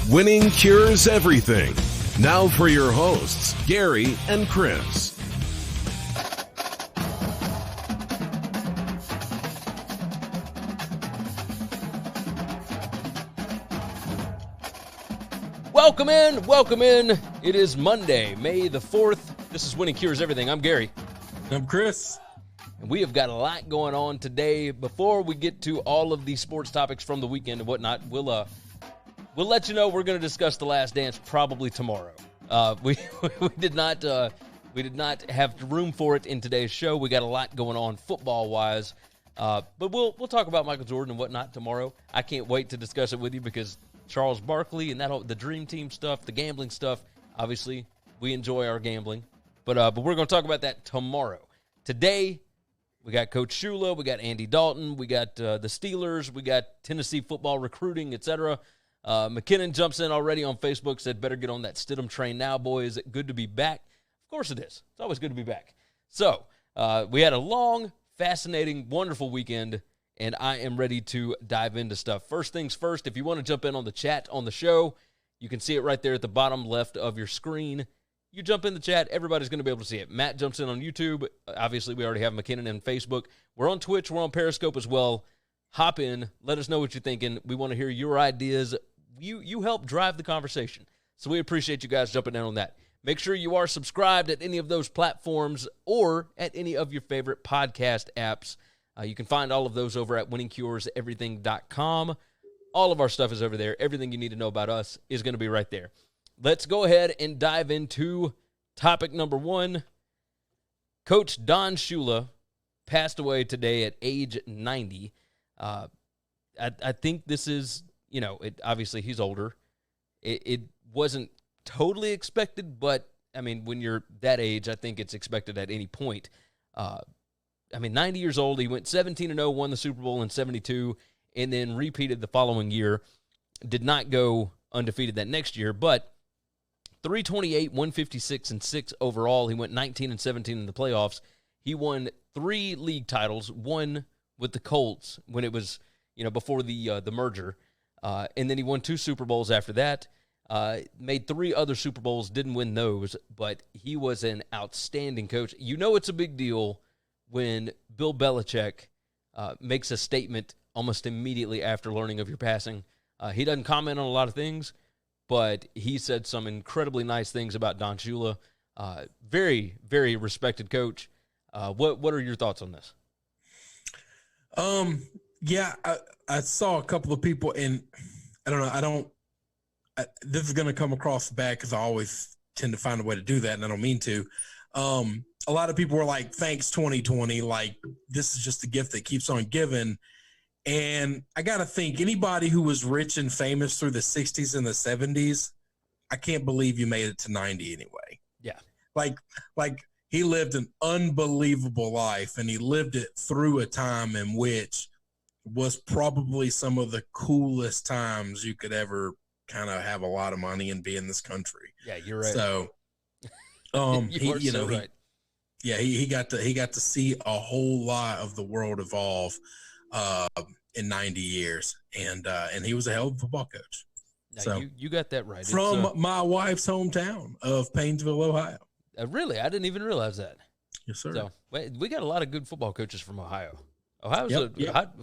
Winning cures everything. Now for your hosts, Gary and Chris. Welcome in. It is Monday, May the 4th. This is Winning Cures Everything. I'm Gary. I'm Chris. And we have got a lot going on today. Before we get to all of the sports topics from the weekend and whatnot, we'll let you know we're going to discuss The Last Dance probably tomorrow. We did not have room for it in today's show. We got a lot going on football-wise. But we'll talk about Michael Jordan and whatnot tomorrow. I can't wait to discuss it with you because Charles Barkley and the Dream Team stuff, the gambling stuff, obviously we enjoy our gambling. But we're going to talk about that tomorrow. Today, we got Coach Shula, we got Andy Dalton, we got the Steelers, we got Tennessee football recruiting, etc. McKinnon jumps in already on Facebook, said, better get on that Stidham train now, boys. Good to be back. Of course it is. It's always good to be back. So, we had a long, fascinating, wonderful weekend, and I am ready to dive into stuff. First things first, if you want to jump in on the chat on the show, you can see it right there at the bottom left of your screen. You jump in the chat, everybody's going to be able to see it. Matt jumps in on YouTube. Obviously, we already have McKinnon on Facebook. We're on Twitch. We're on Periscope as well. Hop in. Let us know what you're thinking. We want to hear your ideas. You help drive the conversation. So we appreciate you guys jumping in on that. Make sure you are subscribed at any of those platforms or at any of your favorite podcast apps. You can find all of those over at winningcureseverything.com. All of our stuff is over there. Everything you need to know about us is going to be right there. Let's go ahead and dive into topic number one. Coach Don Shula passed away today at age 90. I think this is, obviously he's older. It wasn't totally expected, but, when you're that age, I think it's expected at any point. 90 years old, he went 17-0, won the Super Bowl in 72, and then repeated the following year. Did not go undefeated that next year, but 328, 156, and 6 overall. He went 19-17 in the playoffs. He won 3 league titles, one with the Colts when it was, before the merger. And then he won 2 Super Bowls after that. Made 3 other Super Bowls, didn't win those, but he was an outstanding coach. It's a big deal when Bill Belichick makes a statement almost immediately after learning of your passing. He doesn't comment on a lot of things, but he said some incredibly nice things about Don Shula. Very, very respected coach. What are your thoughts on this? I saw a couple of people, and I don't know. This is going to come across bad because I always tend to find a way to do that, and I don't mean to. A lot of people were like, thanks 2020, like this is just a gift that keeps on giving. And I got to think, anybody who was rich and famous through the 60s and the 70s, I can't believe you made it to 90 anyway. Yeah. Like he lived an unbelievable life, and he lived it through a time in which was probably some of the coolest times you could ever kind of have a lot of money and be in this country. Yeah, you're right. So, right. He got to see a whole lot of the world evolve in 90 years, and he was a hell of a football coach. Now, so you got that right. From my wife's hometown of Painesville, Ohio. Really? I didn't even realize that. Yes, sir. So we got a lot of good football coaches from Ohio. Ohio's a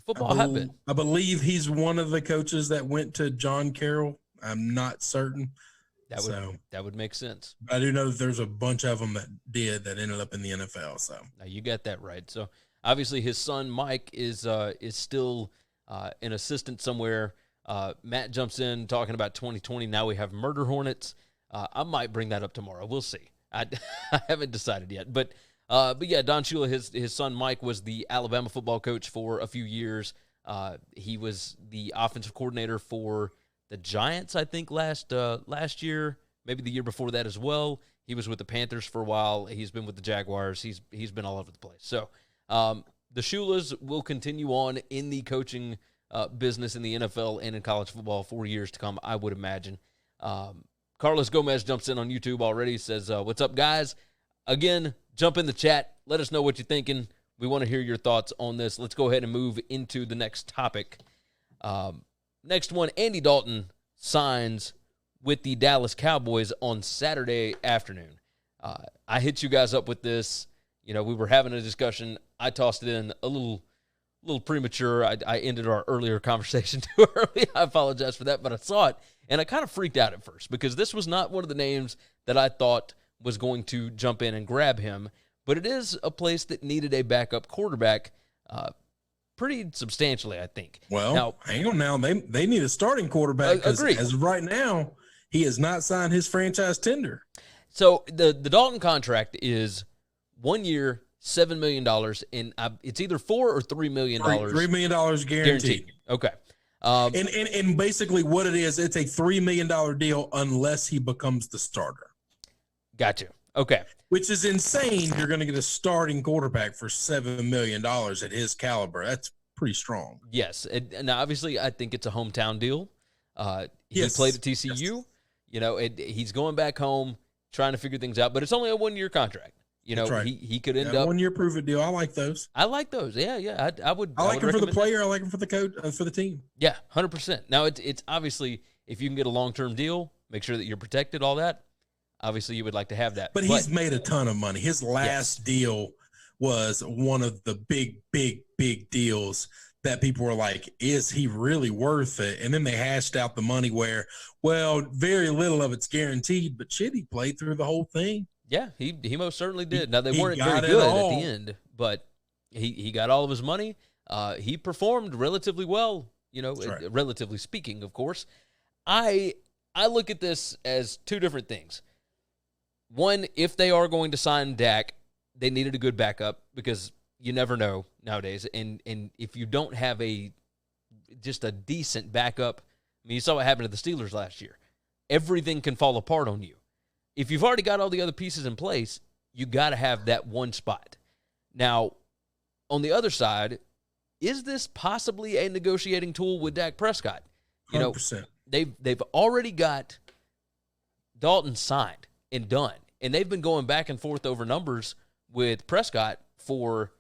football I hotbed. I believe he's one of the coaches that went to John Carroll. I'm not certain. That would make sense. I do know that there's a bunch of them that ended up in the NFL. So now you got that right. So obviously his son Mike is still an assistant somewhere. Matt jumps in talking about 2020. Now we have murder hornets. I might bring that up tomorrow. We'll see. I haven't decided yet. But yeah, Don Shula, his son Mike was the Alabama football coach for a few years. He was the offensive coordinator for the Giants, I think, last year, maybe the year before that as well. He was with the Panthers for a while. He's been with the Jaguars. He's been all over the place. So the Shulas will continue on in the coaching business in the NFL and in college football for years to come, I would imagine. Carlos Gomez jumps in on YouTube already, says, what's up, guys? Again, jump in the chat. Let us know what you're thinking. We want to hear your thoughts on this. Let's go ahead and move into the next topic. Next one, Andy Dalton signs with the Dallas Cowboys on Saturday afternoon. I hit you guys up with this. We were having a discussion. I tossed it in a little premature. I ended our earlier conversation too early. I apologize for that, but I saw it, and I kind of freaked out at first because this was not one of the names that I thought was going to jump in and grab him, but it is a place that needed a backup quarterback pretty substantially, I think. Well, now, hang on now. They need a starting quarterback because as of right now, he has not signed his franchise tender. So the Dalton contract is 1 year, $7 million, and it's either $4 or $3 million. $3 million guaranteed. Okay. And basically what it is, it's a $3 million deal unless he becomes the starter. Got you. Okay. Which is insane. You're going to get a starting quarterback for $7 million at his caliber. That's pretty strong. Yes. And obviously, I think it's a hometown deal. He Yes. played at TCU. Yes. He's going back home, trying to figure things out, but it's only a 1 year contract. That's right. He could end up 1 year prove it deal. I like those. I like those. Yeah. I would. I like them for the recommend player. I like them for the coach, for the team. Yeah, 100%. Now it's obviously if you can get a long-term deal, make sure that you're protected. All that. Obviously, you would like to have that. But he's made a ton of money. His last deal was one of the big deals that people were like, is he really worth it? And then they hashed out the money where, well, very little of it's guaranteed, but shit, he played through the whole thing. Yeah, he most certainly did. Now, they weren't very good at the end, but he got all of his money. He performed relatively well, right. relatively speaking, of course. I look at this as two different things. One, if they are going to sign Dak, they needed a good backup because you never know nowadays. And if you don't have just a decent backup, I mean, you saw what happened to the Steelers last year. Everything can fall apart on you. If you've already got all the other pieces in place, you got to have that one spot. Now, on the other side, is this possibly a negotiating tool with Dak Prescott? 100%. They've already got Dalton signed and done, and they've been going back and forth over numbers with Prescott for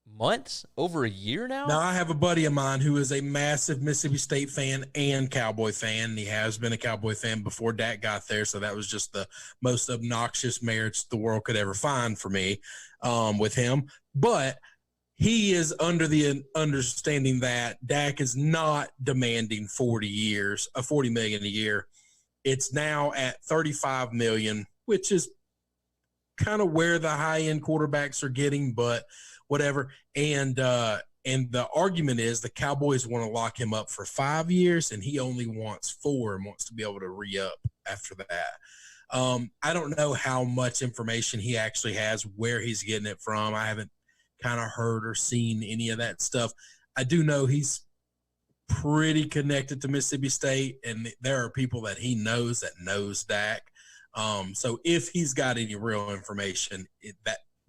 months, over a year now. Now, I have a buddy of mine who is a massive Mississippi State fan and Cowboy fan. He has been a Cowboy fan before Dak got there, so that was just the most obnoxious marriage the world could ever find for me with him. But he is under the understanding that Dak is not demanding $40 million a year. It's now at $35 million, which is kind of where the high-end quarterbacks are getting, but whatever. And the argument is the Cowboys want to lock him up for 5 years, and he only wants 4 and wants to be able to re-up after that. I don't know how much information he actually has, where he's getting it from. I haven't kind of heard or seen any of that stuff. I do know he's pretty connected to Mississippi State, and there are people that he knows that knows Dak. So if he's got any real information,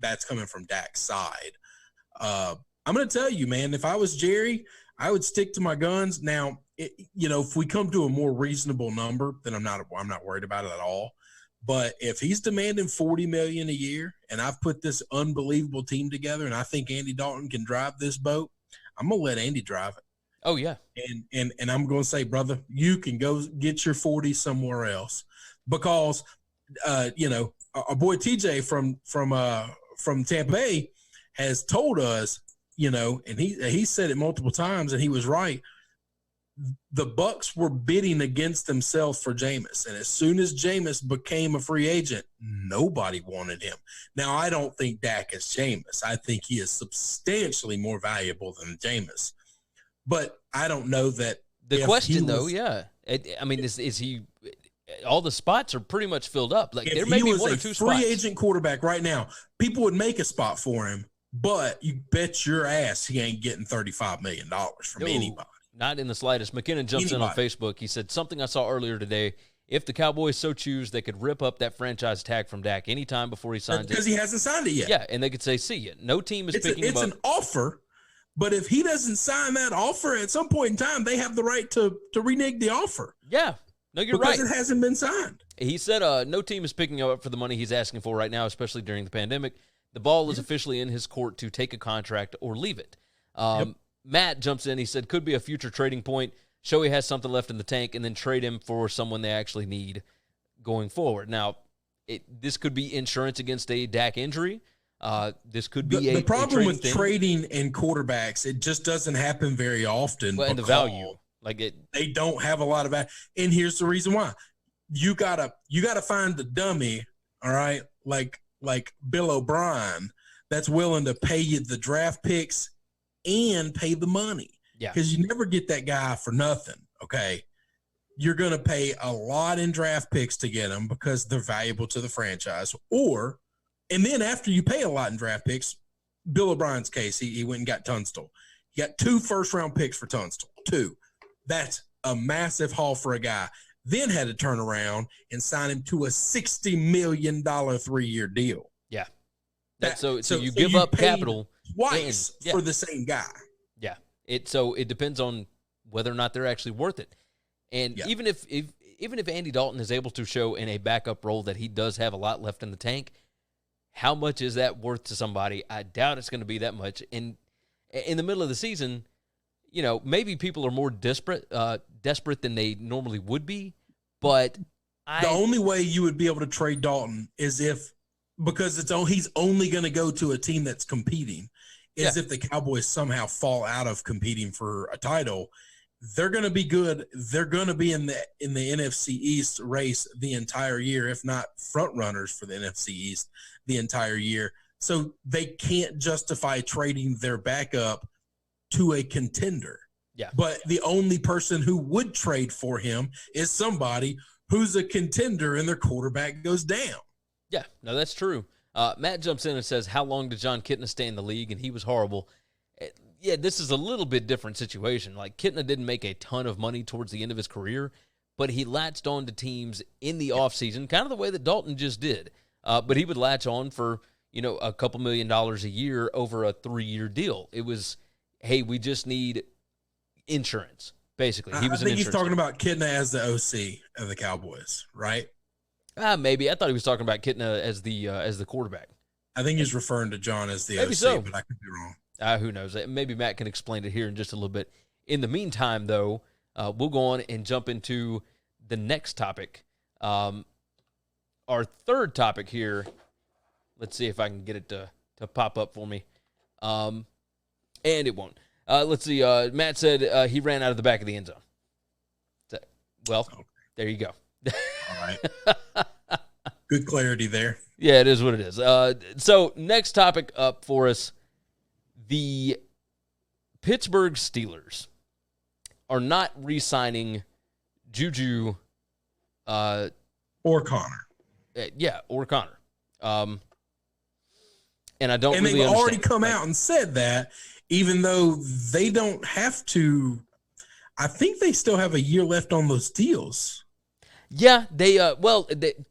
that's coming from Dak's side. I'm going to tell you, man, if I was Jerry, I would stick to my guns. Now, if we come to a more reasonable number, then I'm not worried about it at all. But if he's demanding $40 million a year, and I've put this unbelievable team together, and I think Andy Dalton can drive this boat, I'm going to let Andy drive it. Oh, yeah. And I'm going to say, brother, you can go get your 40 somewhere else. Because, our boy TJ from Tampa Bay has told us, and he said it multiple times, and he was right. The Bucs were bidding against themselves for Jameis, and as soon as Jameis became a free agent, nobody wanted him. Now, I don't think Dak is Jameis. I think he is substantially more valuable than Jameis. But I don't know that. The question, though, yeah. Is he – all the spots are pretty much filled up. Like, there may be one or two spots. If he was a free agent quarterback right now, people would make a spot for him, but you bet your ass he ain't getting $35 million from anybody. Not in the slightest. McKinnon jumps in on Facebook. He said, something I saw earlier today, if the Cowboys so choose, they could rip up that franchise tag from Dak anytime before he signs it. Because he hasn't signed it yet. Yeah, and they could say, see you. No team is picking him up. It's an offer, but if he doesn't sign that offer, at some point in time, they have the right to renege the offer. Yeah. No, you're right. Because it hasn't been signed. He said no team is picking him up for the money he's asking for right now, especially during the pandemic. The ball is officially in his court to take a contract or leave it. Matt jumps in. He said, could be a future trading point. show he has something left in the tank, and then trade him for someone they actually need going forward. Now, this could be insurance against a Dak injury. This could be the problem with trading in quarterbacks. It just doesn't happen very often. Well, and the value, they don't have a lot of value. And here's the reason why: you gotta find the dummy, all right, like Bill O'Brien, that's willing to pay you the draft picks and pay the money. Yeah, because you never get that guy for nothing. Okay, you're gonna pay a lot in draft picks to get them because they're valuable to the franchise, and then after you pay a lot in draft picks, Bill O'Brien's case, he went and got Tunstall. He got 2 first-round picks for Tunstall. 2. That's a massive haul for a guy. Then had to turn around and sign him to a $60 million 3-year deal. Yeah. So you give up capital twice for the same guy. Yeah. It depends on whether or not they're actually worth it. And even if Andy Dalton is able to show in a backup role that he does have a lot left in the tank, how much is that worth to somebody? I doubt it's going to be that much. In the middle of the season, maybe people are more desperate than they normally would be. But the only way you would be able to trade Dalton is because he's only going to go to a team that's competing. If the Cowboys somehow fall out of competing for a title, they're going to be good. They're going to be in the NFC East race the entire year, if not front runners for the NFC East the entire year. So they can't justify trading their backup to a contender. Yeah. But the only person who would trade for him is somebody who's a contender and their quarterback goes down. Yeah, no, that's true. Matt jumps in and says, how long did John Kitna stay in the league? And he was horrible. Yeah, this is a little bit different situation. Like, Kitna didn't make a ton of money towards the end of his career, but he latched on to teams in the offseason, kind of the way that Dalton just did. But he would latch on for, a couple $1 million a year over a 3-year deal. It was, hey, we just need insurance, basically. I think he's talking about Kitna as the OC of the Cowboys, right? Maybe. I thought he was talking about Kitna as the quarterback. I think he's referring to John as the maybe OC, so. But I could be wrong. Who knows? Maybe Matt can explain it here in just a little bit. In the meantime, though, we'll go on and jump into the next topic. Our third topic here, let's see if I can get it to pop up for me. And it won't. Let's see. Matt said he ran out of the back of the end zone. There you go. All right. Good clarity there. Yeah, it is what it is. So next topic up for us, the Pittsburgh Steelers are not re-signing JUJU or Connor. Or Connor. And I don't and really they've understand. already come out and said that, even though they don't have to. I think they still have a year left on those deals. Yeah,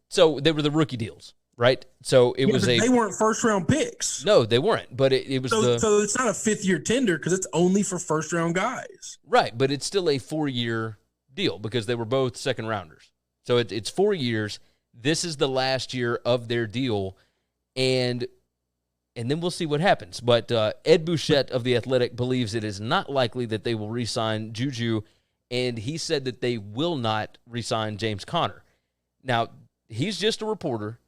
so they were the rookie deals, right? So it was they weren't first round picks. No, they weren't. But it was so it's not a 5th-year tender because it's only for first round guys. Right, but it's still a 4-year deal because they were both second rounders. So it's 4 years. This is the last year of their deal, and then we'll see what happens. But Ed Bouchette of The Athletic believes it is not likely that they will re-sign JUJU, and he said that they will not re-sign James Conner. Now, he's just a reporter.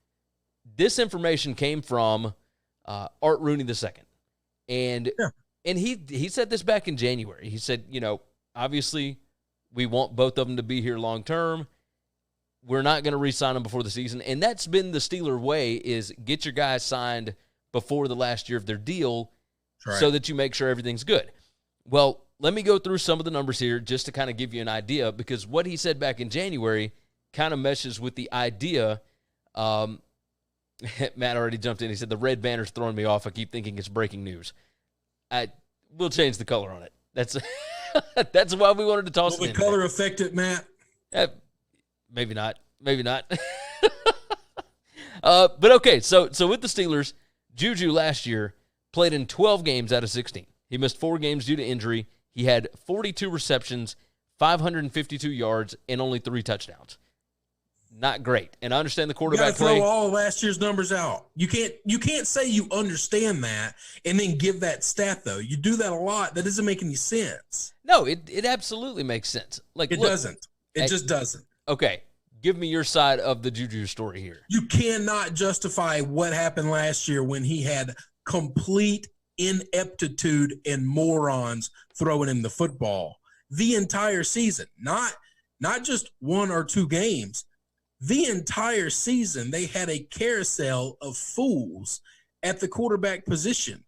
This information came from Art Rooney II. And he said this back in January. He said, obviously we want both of them to be here long term. We're not going to re-sign them before the season. And that's been the Steeler way, is get your guys signed before the last year of their deal so that you make sure everything's good. Well, let me go through some of the numbers here just to kind of give you an idea, because what he said back in January kind of meshes with the idea. Matt already jumped in. He said, the red banner's throwing me off. I keep thinking it's breaking news. We'll change the color on it. That's why we wanted to toss it in. Will the color affect it, Matt? Maybe not. Maybe not. But okay, so with the Steelers, JUJU last year played in 12 games out of 16. He missed 4 games due to injury. He had 42 receptions, 552 yards, and only 3 touchdowns. not great. And I understand the You quarterback got to throw play. all of last year's numbers out. You can't say you understand that and then give that stat, though. You do that a lot. That doesn't make any sense. No, it absolutely makes sense. Like, It doesn't. It just doesn't. Okay, give me your side of the JUJU story here. You cannot justify what happened last year when he had complete ineptitude and morons throwing him the football the entire season. Not just 1 or 2 games. The entire season, they had a carousel of fools at the quarterback position.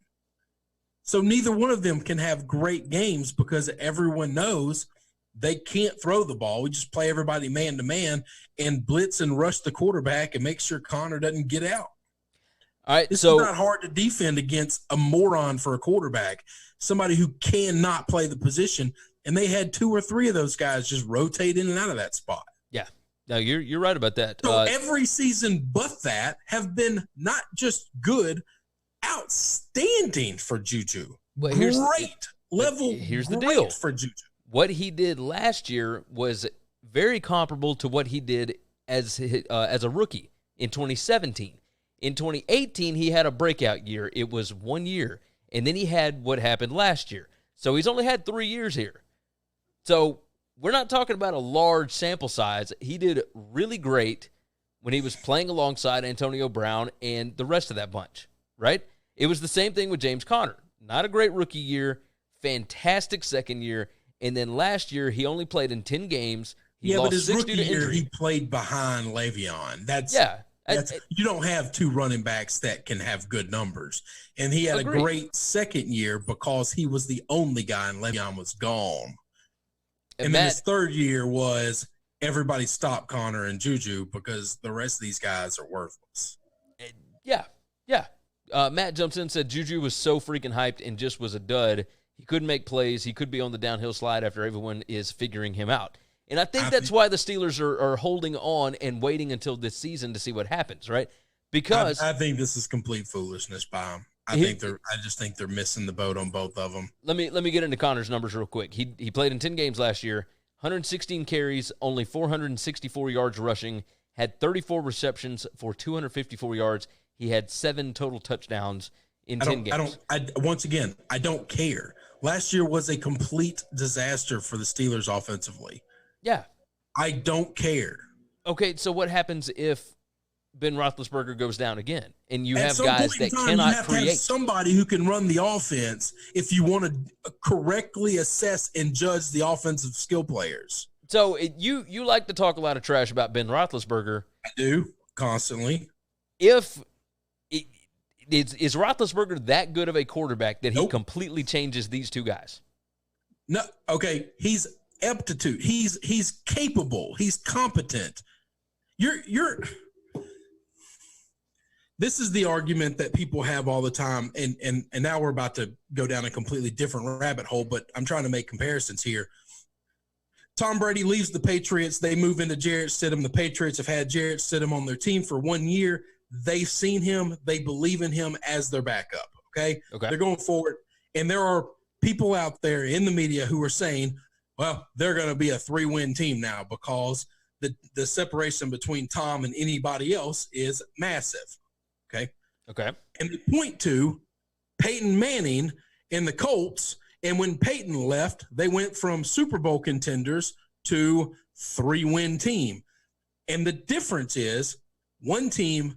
So neither one of them can have great games because everyone knows they can't throw the ball. We just play everybody man-to-man and blitz and rush the quarterback and make sure Connor doesn't get out. All right, It's so not hard to defend against a moron for a quarterback, somebody who cannot play the position, and they had 2 or 3 of those guys just rotate in and out of that spot. yeah, no, you're right about that. So every season but that have been not just good, outstanding for JUJU. But Here's the deal for JUJU. What he did last year was very comparable to what he did as a rookie in 2017. In 2018, he had a breakout year. It was 1 year, and then he had what happened last year. So he's only had 3 years here. So we're not talking about a large sample size. He did really great when he was playing alongside Antonio Brown and the rest of that bunch, right? It was the same thing with James Conner. Not a great rookie year, fantastic second year, and then last year he only played in 10 games. He lost but his 6 rookie due to year, injury. he played behind Le'Veon. Yeah. You don't have 2 running backs that can have good numbers. And he had Agreed. a great second year because he was the only guy and Le'Veon was gone. And then his third year was everybody stopped Connor and JUJU because the rest of these guys are worthless. Yeah. Matt jumps in and said JUJU was so freaking hyped and just was a dud. He couldn't make plays. He could be on the downhill slide after everyone is figuring him out. And I think that's why the Steelers are holding on and waiting until this season to see what happens, right? Because I think this is complete foolishness by him. I just think they're missing the boat on both of them. Let me get into Connor's numbers real quick. He played in 10 games last year, 116 carries, only 464 yards rushing, had 34 receptions for 254 yards. He had 7 total touchdowns in 10 games. Once again, I don't care. Last year was a complete disaster for the Steelers offensively. Yeah. I don't care. Okay, so what happens if Ben Roethlisberger goes down again and you have guys that cannot create? You have somebody who can run the offense if you want to correctly assess and judge the offensive skill players. So you like to talk a lot of trash about Ben Roethlisberger. I do, constantly. Is Roethlisberger that good of a quarterback that he completely changes these 2 guys? No, okay, he's aptitude. He's capable. He's competent. This is the argument that people have all the time, and now we're about to go down a completely different rabbit hole, but I'm trying to make comparisons here. Tom Brady leaves the Patriots. They move into Jarrett Stidham. The Patriots have had Jarrett Stidham on their team for 1 year. They've seen him. They believe in him as their backup, okay? They're going forward, and there are people out there in the media who are saying, well, they're going to be a 3-win team now because the separation between Tom and anybody else is massive. Okay. And they point to Peyton Manning and the Colts, and when Peyton left, they went from Super Bowl contenders to 3-win team. And the difference is one team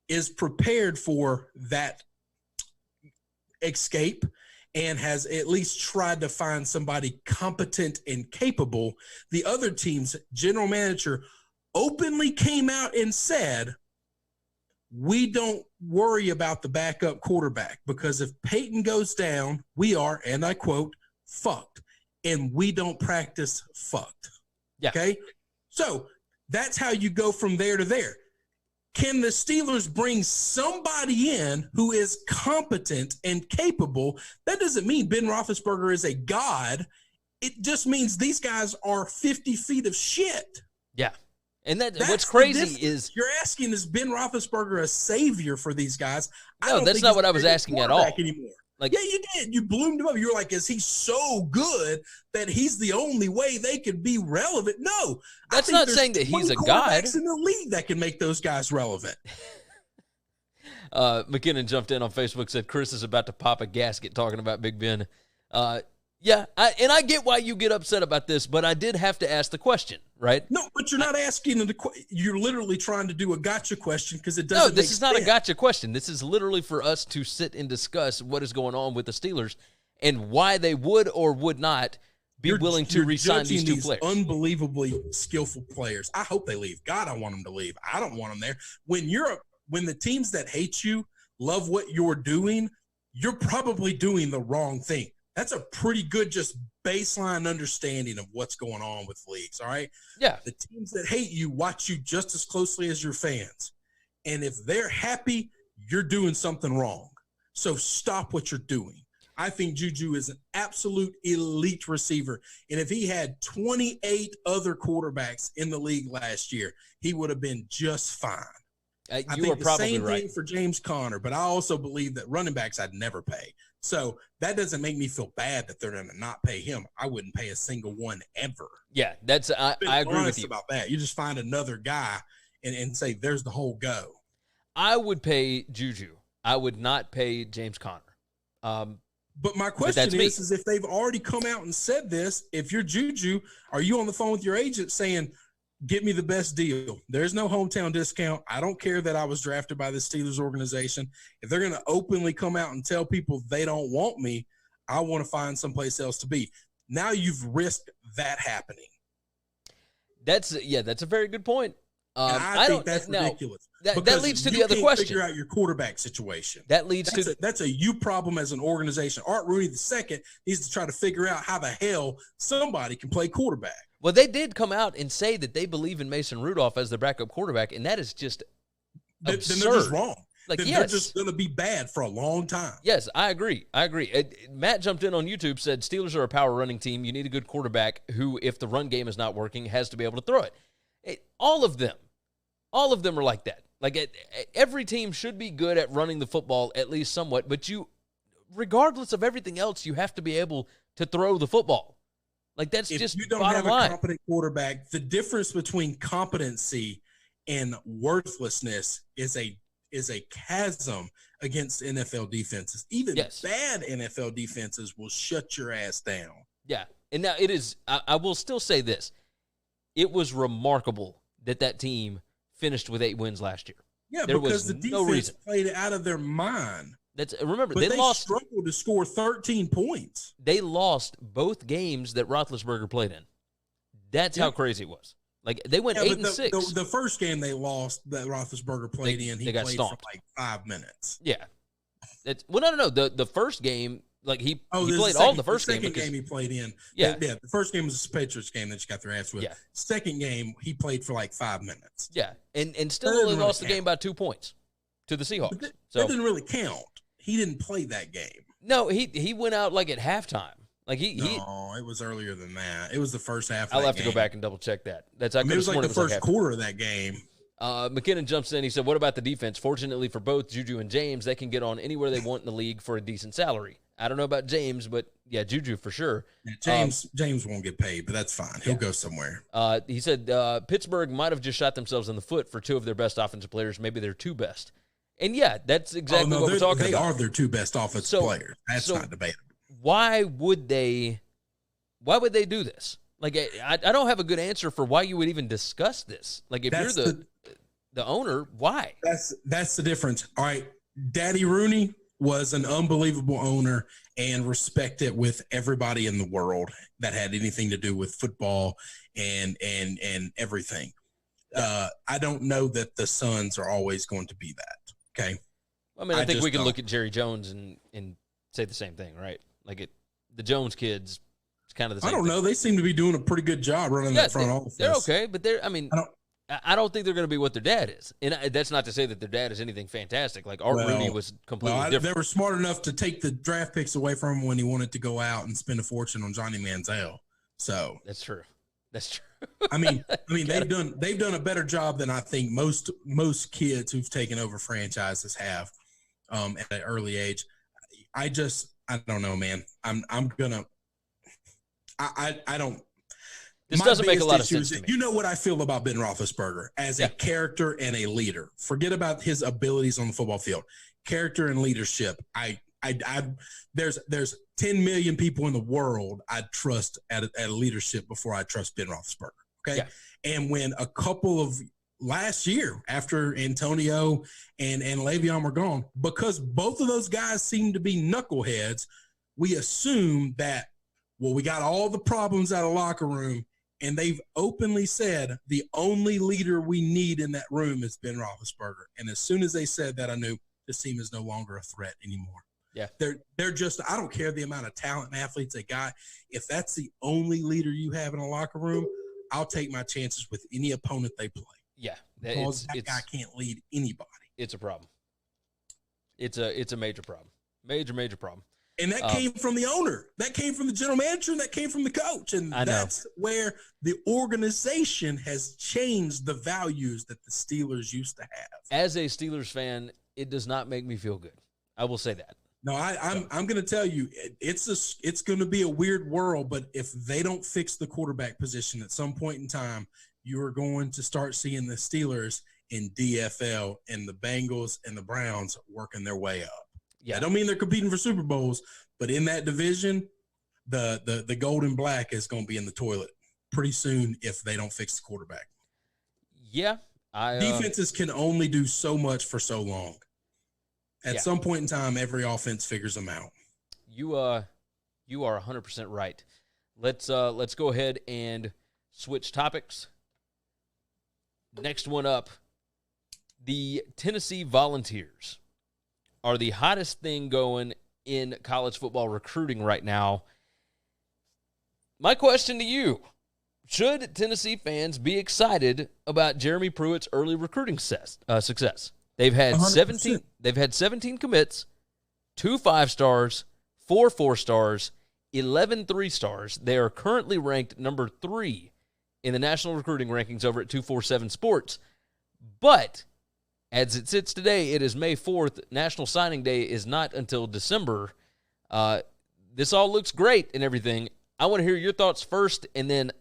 is prepared for that escape and has at least tried to find somebody competent and capable. The other team's general manager openly came out and said, we don't worry about the backup quarterback because if Peyton goes down, we are, and I quote, fucked. And we don't practice fucked. Yeah. Okay? So that's how you go from there to there. Can the Steelers bring somebody in who is competent and capable? That doesn't mean Ben Roethlisberger is a god. It just means these guys are 50 feet of shit. Yeah. And what's crazy is you're asking, is Ben Roethlisberger a savior for these guys? No, that's not what I was asking at all. Anymore. Like, yeah, you did. You bloomed him up. You're like, is he so good that he's the only way they could be relevant? No, that's not saying that he's a god in the league that can make those guys relevant. McKinnon jumped in on Facebook, said Chris is about to pop a gasket talking about Big Ben. Yeah, I get why you get upset about this, but I did have to ask the question, right? No, but you're not asking the question. You're literally trying to do a gotcha question because it doesn't. No, this is not a gotcha question. This is literally for us to sit and discuss what is going on with the Steelers and why they would or would not be willing to re-sign these two players. Unbelievably skillful players. I hope they leave. God, I want them to leave. I don't want them there. When the teams that hate you love what you're doing, you're probably doing the wrong thing. That's a pretty good just baseline understanding of what's going on with leagues, all right? Yeah. The teams that hate you watch you just as closely as your fans. And if they're happy, you're doing something wrong. So stop what you're doing. I think JUJU is an absolute elite receiver. And if he had 28 other quarterbacks in the league last year, he would have been just fine. I think the same thing for James Conner, but I also believe that running backs I'd never pay. So that doesn't make me feel bad that they're going to not pay him. I wouldn't pay a single one ever. Yeah, I agree with you about that. You just find another guy and say, there's the whole go. I would pay JUJU. I would not pay James Conner. But my question is if they've already come out and said this, if you're JUJU, are you on the phone with your agent saying, get me the best deal? There's no hometown discount. I don't care that I was drafted by the Steelers organization. If they're going to openly come out and tell people they don't want me, I want to find someplace else to be. Now you've risked that happening. That's a very good point. I think that's ridiculous. That leads to the other question. Figure out your quarterback situation. That's a you problem as an organization. Art Rooney II needs to try to figure out how the hell somebody can play quarterback. Well, they did come out and say that they believe in Mason Rudolph as their backup quarterback, and that is just absurd. Then they're just wrong. They're just going to be bad for a long time. Yes, I agree. Matt jumped in on YouTube, said Steelers are a power running team. You need a good quarterback who, if the run game is not working, has to be able to throw it. All of them are like that. Like every team should be good at running the football at least somewhat, but regardless of everything else, you have to be able to throw the football. Like that's just you don't bottom have line. A competent quarterback, the difference between competency and worthlessness is a chasm against NFL defenses. Even bad NFL defenses will shut your ass down. Yeah, and now it is. I will still say this: it was remarkable that team finished with 8 wins last year. Yeah, because the defense played out of their mind. Remember, they lost. Struggled to score 13 points. They lost both games that Roethlisberger played in. That's how crazy it was. Like they went 8-6. The first game they lost that Roethlisberger played in, he played for like 5 minutes. Yeah. No. The first game, like he played all the first game. The second game he played in. Yeah. The first game was the Patriots game that you got their ass with. Yeah. Second game, he played for like 5 minutes. Yeah. And still only lost the game by 2 points to the Seahawks. That didn't really count. He didn't play that game. No, he went out like at halftime. Like No, it was earlier than that. It was the first half of I'll have to go back and double check that. It was like the first quarter of that game. McKinnon jumps in. He said, what about the defense? Fortunately for both JUJU and James, they can get on anywhere they want in the league for a decent salary. I don't know about James, but yeah, JUJU for sure. Yeah, James won't get paid, but that's fine. He'll go somewhere. He said Pittsburgh might have just shot themselves in the foot for 2 of their best offensive players, maybe their 2 best. And yeah, that's exactly what we're talking about. They are their 2 best offensive players. That's not debatable. Why would they do this? Like, I don't have a good answer for why you would even discuss this. Like, if you're the owner, why? That's the difference. All right, Daddy Rooney was an unbelievable owner and respected with everybody in the world that had anything to do with football and everything. I don't know that the Suns are always going to be that. Okay. I mean, I think we can look at Jerry Jones and say the same thing, right? Like the Jones kids, it's kind of the same. I don't know. They seem to be doing a pretty good job running that front office. They're okay, but I don't think they're going to be what their dad is. And that's not to say that their dad is anything fantastic. Like Art Rooney was completely different. They were smart enough to take the draft picks away from him when he wanted to go out and spend a fortune on Johnny Manziel. So that's true. That's true. I mean, they've done a better job than I think most kids who've taken over franchises have at an early age. I just don't know, man. I'm gonna. I don't. This doesn't make a lot of sense to me. You know what I feel about Ben Roethlisberger as a character and a leader. Forget about his abilities on the football field. Character and leadership. There's 10 million people in the world I'd trust at leadership before I trust Ben Roethlisberger. Okay. Yeah. And when a couple of last year after Antonio and Le'Veon were gone, because both of those guys seem to be knuckleheads, we assume that, well, we got all the problems out of the locker room, and they've openly said the only leader we need in that room is Ben Roethlisberger. And as soon as they said that, I knew this team is no longer a threat anymore. Yeah. They're just, I don't care the amount of talent and athletes they got. If that's the only leader you have in a locker room, I'll take my chances with any opponent they play. Yeah. Because that guy can't lead anybody. It's a problem. It's a major problem. Major problem. And that came from the owner. That came from the general manager, and that came from the coach. And that's where the organization has changed the values that the Steelers used to have. As a Steelers fan, it does not make me feel good. I will say that. No, I'm going to tell you, it's going to be a weird world, but if they don't fix the quarterback position at some point in time, you are going to start seeing the Steelers in DFL and the Bengals and the Browns working their way up. Yeah, I don't mean they're competing for Super Bowls, but in that division, the gold and black is going to be in the toilet pretty soon if they don't fix the quarterback. Yeah. Defenses can only do so much for so long. At some point in time, every offense figures them out. You are 100% right. Let's go ahead and switch topics. Next one up, the Tennessee Volunteers are the hottest thing going in college football recruiting right now. My question to you, should Tennessee fans be excited about Jeremy Pruitt's early recruiting success? They've had 100%. 17 commits, 2 5-stars, 4 4-stars, 11 3-stars. They are currently ranked number 3 in the national recruiting rankings over at 247 Sports. But as it sits today, it is May 4th. National Signing Day is not until December. This all looks great and everything. I want to hear your thoughts first, and then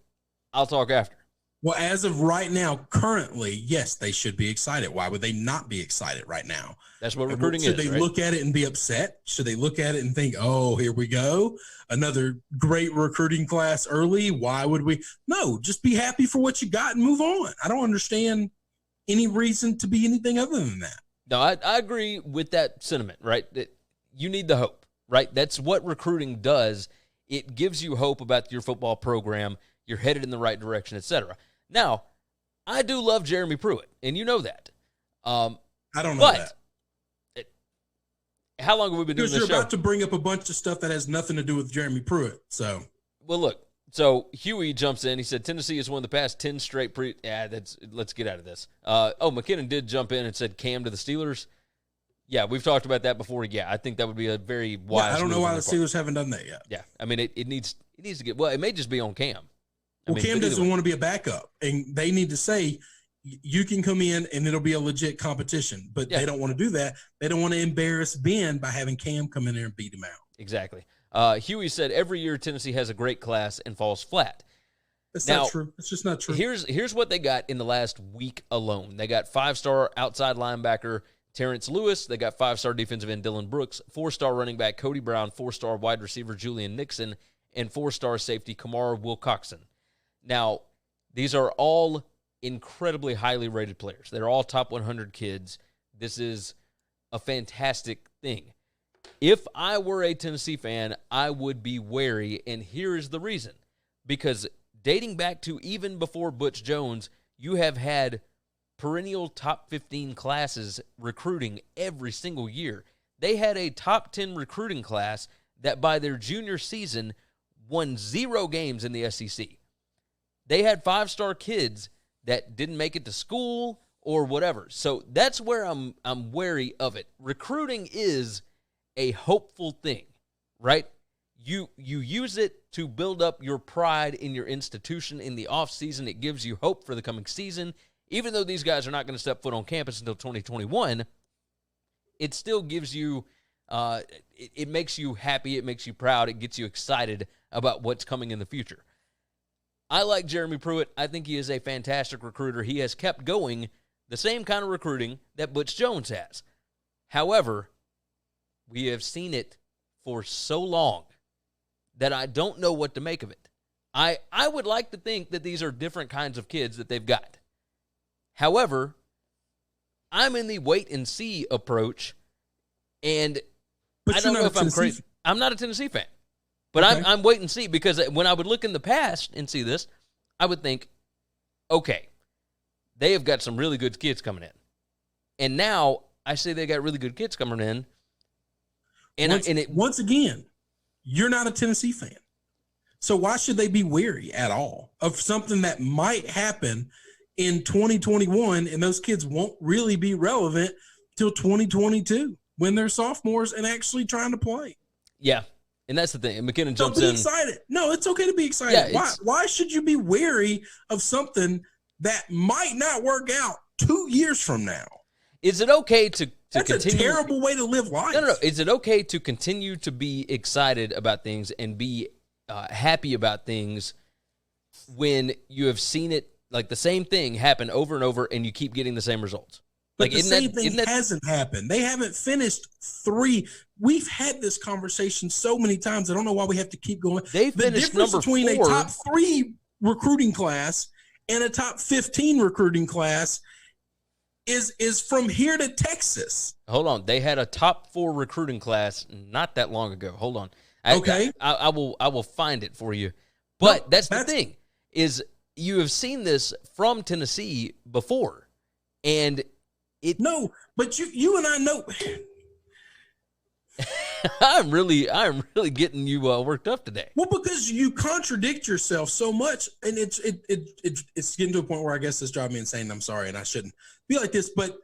I'll talk after. Well, as of right now, currently, yes, they should be excited. Why would they not be excited right now? That's what recruiting is, right? Should they look at it and be upset? Should they look at it and think, oh, here we go, another great recruiting class early? Why would we? No, just be happy for what you got and move on. I don't understand any reason to be anything other than that. No, I agree with that sentiment, right? That you need the hope, right? That's what recruiting does. It gives you hope about your football program. You're headed in the right direction, etc. Now, I do love Jeremy Pruitt, and you know that. I don't know that. How long have we been doing this show? Because you're about to bring up a bunch of stuff that has nothing to do with Jeremy Pruitt. So, well, look. So Huey jumps in. He said Tennessee has won the past 10 straight let's get out of this. McKinnon did jump in and said Cam to the Steelers. Yeah, we've talked about that before. Yeah, I think that would be a very wise. I don't know why the Steelers haven't done that yet. Yeah, I mean it needs to get. Well, it may just be on Cam. Cam doesn't want to be a backup, and they need to say you can come in and it'll be a legit competition. But they don't want to do that. They don't want to embarrass Ben by having Cam come in there and beat him out. Exactly. Huey said every year Tennessee has a great class and falls flat. That's not true. It's just not true. Here's what they got in the last week alone. They got 5-star outside linebacker Terrence Lewis. They got 5-star defensive end Dylan Brooks, 4-star running back Cody Brown, 4-star wide receiver Julian Nixon, and 4-star safety Kamara Wilcoxon. Now, these are all incredibly highly rated players. They're all top 100 kids. This is a fantastic thing. If I were a Tennessee fan, I would be wary, and here is the reason. Because dating back to even before Butch Jones, you have had perennial top 15 classes recruiting every single year. They had a top 10 recruiting class that by their junior season won 0 games in the SEC. They had 5-star kids that didn't make it to school or whatever. So that's where I'm wary of it. Recruiting is a hopeful thing, right? You use it to build up your pride in your institution in the offseason. It gives you hope for the coming season. Even though these guys are not going to step foot on campus until 2021, it still gives you it makes you happy. It makes you proud. It gets you excited about what's coming in the future. I like Jeremy Pruitt. I think he is a fantastic recruiter. He has kept going the same kind of recruiting that Butch Jones has. However, we have seen it for so long that I don't know what to make of it. I would like to think that these are different kinds of kids that they've got. However, I'm in the wait and see approach, and I don't know if I'm crazy. I'm not a Tennessee fan, but okay. I'm wait and see, because when I would look in the past and see this, I would think, okay, they have got some really good kids coming in. And now I say they got really good kids coming in. And once again, you're not a Tennessee fan. So why should they be weary at all of something that might happen in 2021, and those kids won't really be relevant till 2022 when they're sophomores and actually trying to play? Yeah, and that's the thing. And McKinnon jumps in. Don't be excited. No, it's okay to be excited. Yeah, why should you be wary of something that might not work out 2 years from now? Is it okay to That's continue? a terrible way to live life. No. Is it okay to continue to be excited about things and be happy about things when you have seen it, like the same thing happen over and over, and you keep getting the same results? But the same thing hasn't happened. They haven't finished 3. We've had this conversation so many times. I don't know why we have to keep going. They finished number 4. Between a top 3 recruiting class and a top 15 recruiting class is from here to Texas. Hold on. They had a top 4 recruiting class not that long ago. Hold on. Okay. I will find it for you. But that's the thing, is you have seen this from Tennessee before. And No, but you and I know. I'm really getting you worked up today. Well, because you contradict yourself so much, and it's getting to a point where I guess it's driving me insane. I'm sorry, and I shouldn't be like this, but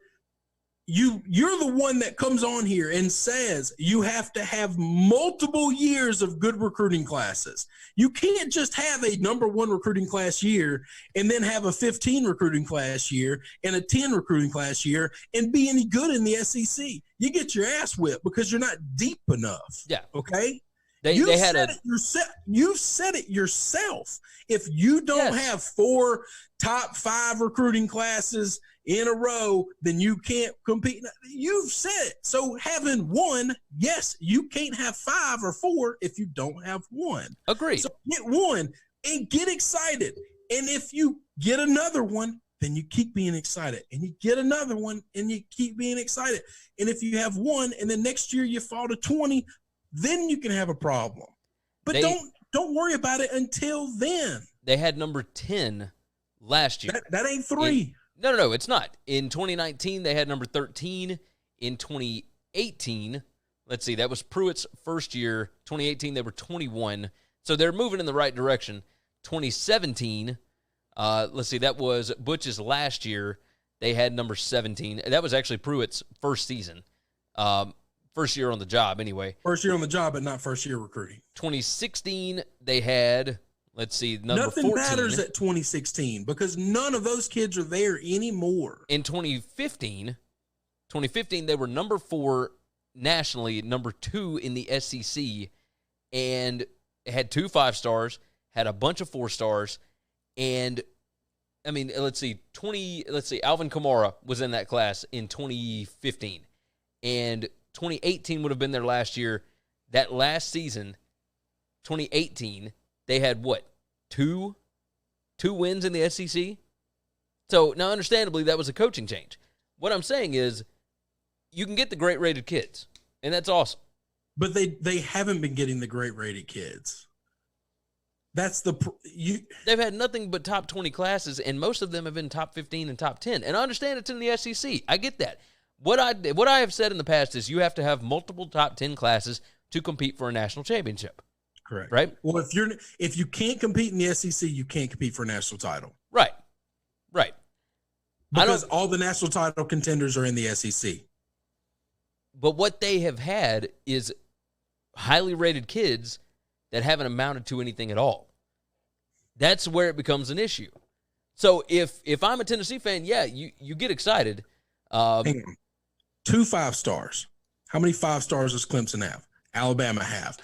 you're the one that comes on here and says you have to have multiple years of good recruiting classes. You can't just have a number 1 recruiting class year and then have a 15 recruiting class year and a 10 recruiting class year and be any good in the SEC. You get your ass whipped because you're not deep enough. Yeah. Okay. You've said it yourself. If you don't have 4 top 5 recruiting classes in a row, then you can't compete. You've said it. So having 1, yes, you can't have 5 or 4 if you don't have 1. Agreed. So get 1 and get excited. And if you get another one, then you keep being excited. And you get another one and you keep being excited. And if you have 1 and then next year you fall to 20, then you can have a problem. But don't worry about it until then. They had number 10 last year. That ain't 3. No, it's not. In 2019, they had number 13. In 2018, let's see, that was Pruitt's first year. 2018, they were 21. So they're moving in the right direction. 2017, let's see, that was Butch's last year. They had number 17. That was actually Pruitt's first season. First year on the job, anyway. First year on the job, but not first year recruiting. 2016, they had, let's see, number Nothing 14. matters at 2016 because none of those kids are there anymore. In 2015, they were number 4 nationally, number 2 in the SEC, and had 2 5-stars, had a bunch of 4-stars, and I mean, let's see, Alvin Kamara was in that class in 2015, and 2018 would have been their last year. That last season, 2018, they had what? 2 wins in the SEC? So now, understandably, that was a coaching change. What I'm saying is you can get the great rated kids, and that's awesome. But they haven't been getting the great rated kids. That's They've had nothing but top 20 classes, and most of them have been top 15 and top 10. And I understand it's in the SEC. I get that. What I have said in the past is you have to have multiple top 10 classes to compete for a national championship. Correct. Right? Well, if you can't compete in the SEC, you can't compete for a national title. Right. Because all the national title contenders are in the SEC. But what they have had is highly rated kids that haven't amounted to anything at all. That's where it becomes an issue. So if I'm a Tennessee fan, yeah, you get excited. Hang on. 2 5-stars. How many 5 stars does Clemson have? Alabama have.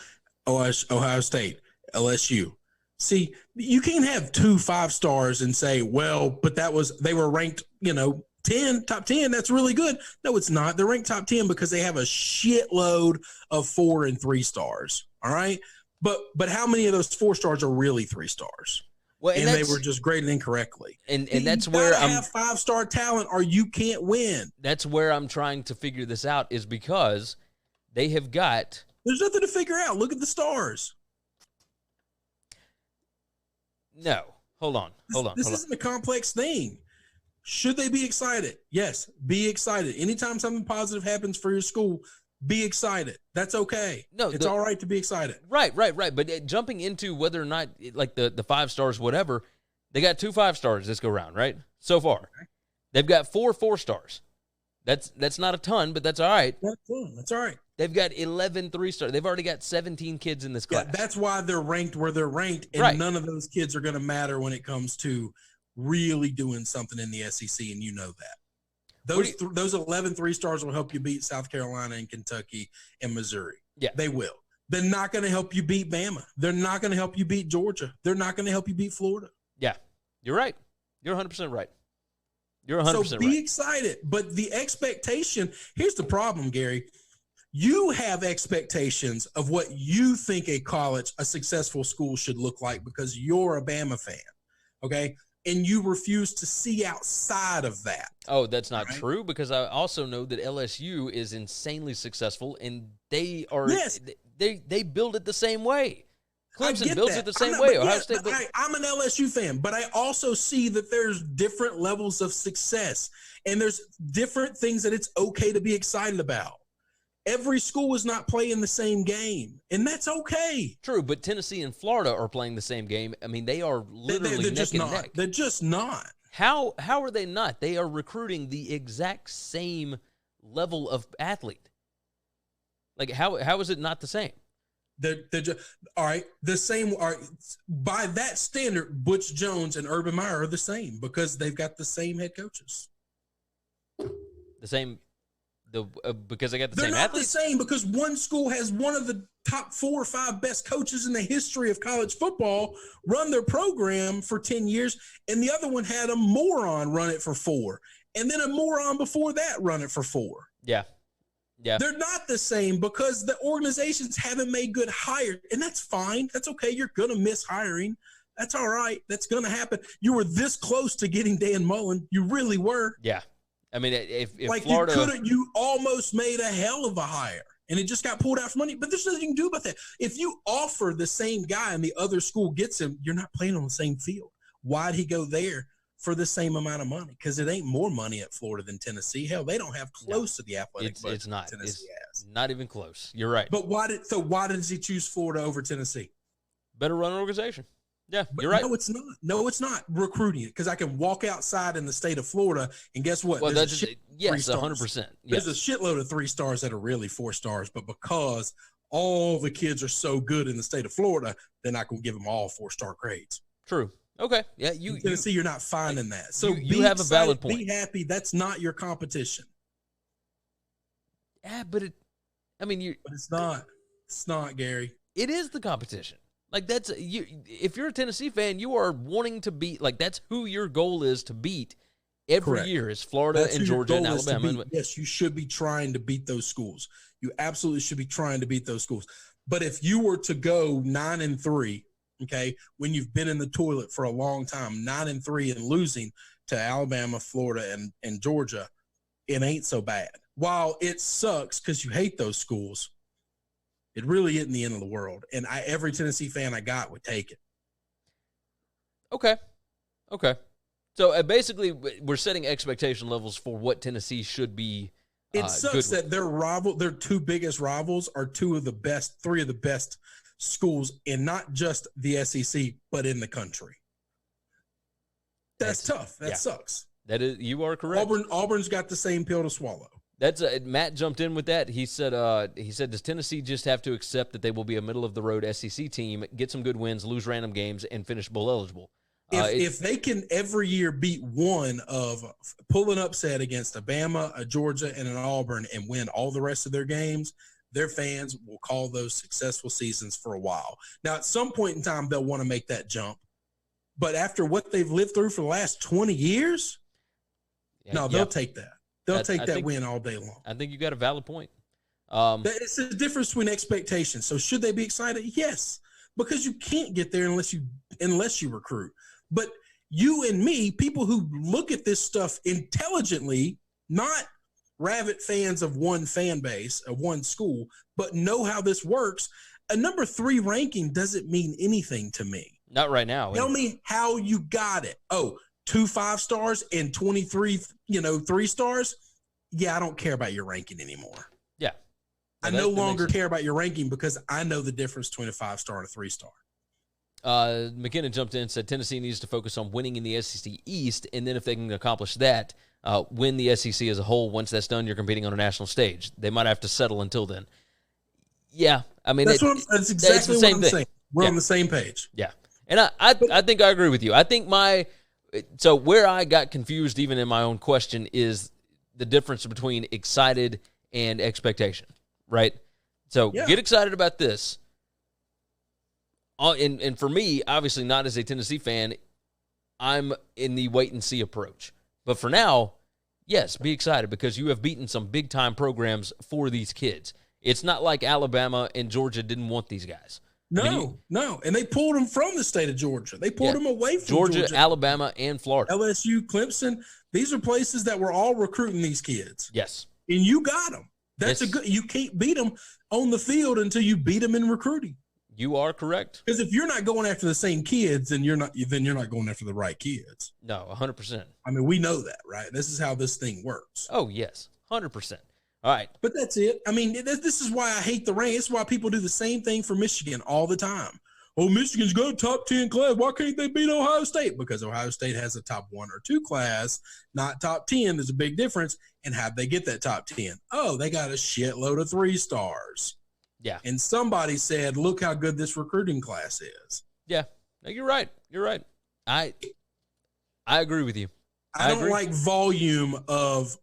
Ohio State, LSU. See, you can't have 2 5 stars and say, well, but they were ranked, 10, top 10. That's really good. No, it's not. They're ranked top 10 because they have a shitload of 4 and 3 stars. All right. But how many of those 4 stars are really 3 stars? Well, and they were just graded incorrectly. And that's where I have 5-star talent or you can't win. That's where I'm trying to figure this out, is because they have got. There's nothing to figure out. Look at the stars. No. Hold on. This isn't a complex thing. Should they be excited? Yes, be excited. Anytime something positive happens for your school, be excited. That's okay. No, it's all right to be excited. Right. But jumping into whether or not, like the 5 stars, whatever, they got 2 5 stars this go round, right? So far, okay. They've got 4 4 stars. That's not a ton, but that's all right. That's all right. They've got 11 3 stars. They've already got 17 kids in this class. Yeah, that's why they're ranked where they're ranked, and none of those kids are going to matter when it comes to really doing something in the SEC, and you know that. Those 11 3 stars will help you beat South Carolina and Kentucky and Missouri. Yeah, they will. They're not going to help you beat Bama. They're not going to help you beat Georgia. They're not going to help you beat Florida. Yeah, you're right. You're 100% right. You're 100% right. So be excited. But the expectation, here's the problem, Gary. You have expectations of what you think a successful school should look like because you're a Bama fan, okay? And you refuse to see outside of that. Oh, that's not true, because I also know that LSU is insanely successful, and they are they build it the same way. Clemson builds it the same way. Ohio State. I'm an LSU fan, but I also see that there's different levels of success, and there's different things that it's okay to be excited about. Every school is not playing the same game, and that's okay. True, but Tennessee and Florida are playing the same game. I mean, they are literally neck and neck. They're just not. How are they not? They are recruiting the exact same level of athlete. Like, how is it not the same? They're just, all right, the same. By that standard, Butch Jones and Urban Meyer are the same because they've got the same head coaches. The same. Because they got the same athletes? They're not the same because one school has one of the top 4 or 5 best coaches in the history of college football run their program for 10 years, and the other one had a moron run it for 4, and then a moron before that run it for 4. Yeah. They're not the same because the organizations haven't made good hires, and that's fine. That's okay. You're going to miss hiring. That's all right. That's going to happen. You were this close to getting Dan Mullen. You really were. Yeah. I mean, if like Florida, you almost made a hell of a hire, and it just got pulled out for money. But there's nothing you can do about that. If you offer the same guy and the other school gets him, you're not playing on the same field. Why'd he go there for the same amount of money? Because it ain't more money at Florida than Tennessee. Hell, they don't have close to the athletic budget it's not. Tennessee has. Not even close. You're right. But why did he choose Florida over Tennessee? Better run organization. Yeah, you're right. No, it's not. No, it's not recruiting it because I can walk outside in the state of Florida and guess what? Well, yes, 100%. There's a shitload of 3 stars that are really 4 stars, but because all the kids are so good in the state of Florida, they're not going to give them all 4-star grades. True. Okay. Yeah, in Tennessee, you're not finding that. So you have a valid point. Be happy. That's not your competition. Yeah, but But it's not. It's not, Gary. It is the competition. Like, that's you. If you're a Tennessee fan, you are wanting to beat. Like, that's who your goal is to beat every year. Is Florida and Georgia and Alabama. Yes, you should be trying to beat those schools. You absolutely should be trying to beat those schools. But if you were to go 9-3, okay, when you've been in the toilet for a long time, 9-3 and losing to Alabama, Florida, and Georgia, it ain't so bad. While it sucks because you hate those schools, it really isn't the end of the world. And every Tennessee fan I got would take it. Okay. So basically, we're setting expectation levels for what Tennessee should be. It sucks that their 2 biggest rivals are 3 of the best schools in not just the SEC, but in the country. That's tough. That sucks. You are correct. Auburn's got the same pill to swallow. That's Matt jumped in with that. He said, does Tennessee just have to accept that they will be a middle-of-the-road SEC team, get some good wins, lose random games, and finish bowl eligible? If they can every year beat one of pull an upset against a Bama, a Georgia, and an Auburn and win all the rest of their games, their fans will call those successful seasons for a while. Now, at some point in time, they'll want to make that jump. But after what they've lived through for the last 20 years, they'll take that. They'll take that win all day long. I think you got a valid point. It's the difference between expectations. So should they be excited? Yes, because you can't get there unless you recruit. But you and me, people who look at this stuff intelligently, not rabid fans of one fan base, of one school, but know how this works, a number 3 ranking doesn't mean anything to me. Not right now. Tell me how you got it. Oh, 2 5-stars and 23, 3 stars. Yeah, I don't care about your ranking anymore. Yeah. I no longer care about your ranking because I know the difference between a 5-star and a 3-star. McKenna jumped in and said Tennessee needs to focus on winning in the SEC East, and then if they can accomplish that, win the SEC as a whole. Once that's done, you're competing on a national stage. They might have to settle until then. Yeah, I mean, that's exactly what I'm saying. We're on the same page. Yeah, and I think I agree with you. I think so where I got confused even in my own question is the difference between excited and expectation, right? So get excited about this. And for me, obviously not as a Tennessee fan, I'm in the wait-and-see approach. But for now, yes, be excited because you have beaten some big-time programs for these kids. It's not like Alabama and Georgia didn't want these guys. No. And they pulled them from the state of Georgia. They pulled them away from Georgia, Alabama, and Florida. LSU, Clemson, these are places that were all recruiting these kids. Yes. And you got them. You can't beat them on the field until you beat them in recruiting. You are correct. Because if you're not going after the same kids, then you're not going after the right kids. No, 100%. I mean, we know that, right? This is how this thing works. Oh, yes, 100%. All right. But that's it. I mean, this is why I hate the rain. It's why people do the same thing for Michigan all the time. Oh, Michigan's got a top 10 class. Why can't they beat Ohio State? Because Ohio State has a top 1 or 2 class, not top 10. There's a big difference. And how'd they get that top 10? Oh, they got a shitload of 3 stars. Yeah. And somebody said, look how good this recruiting class is. Yeah. No, you're right. You're right. I agree with you. I don't like volume of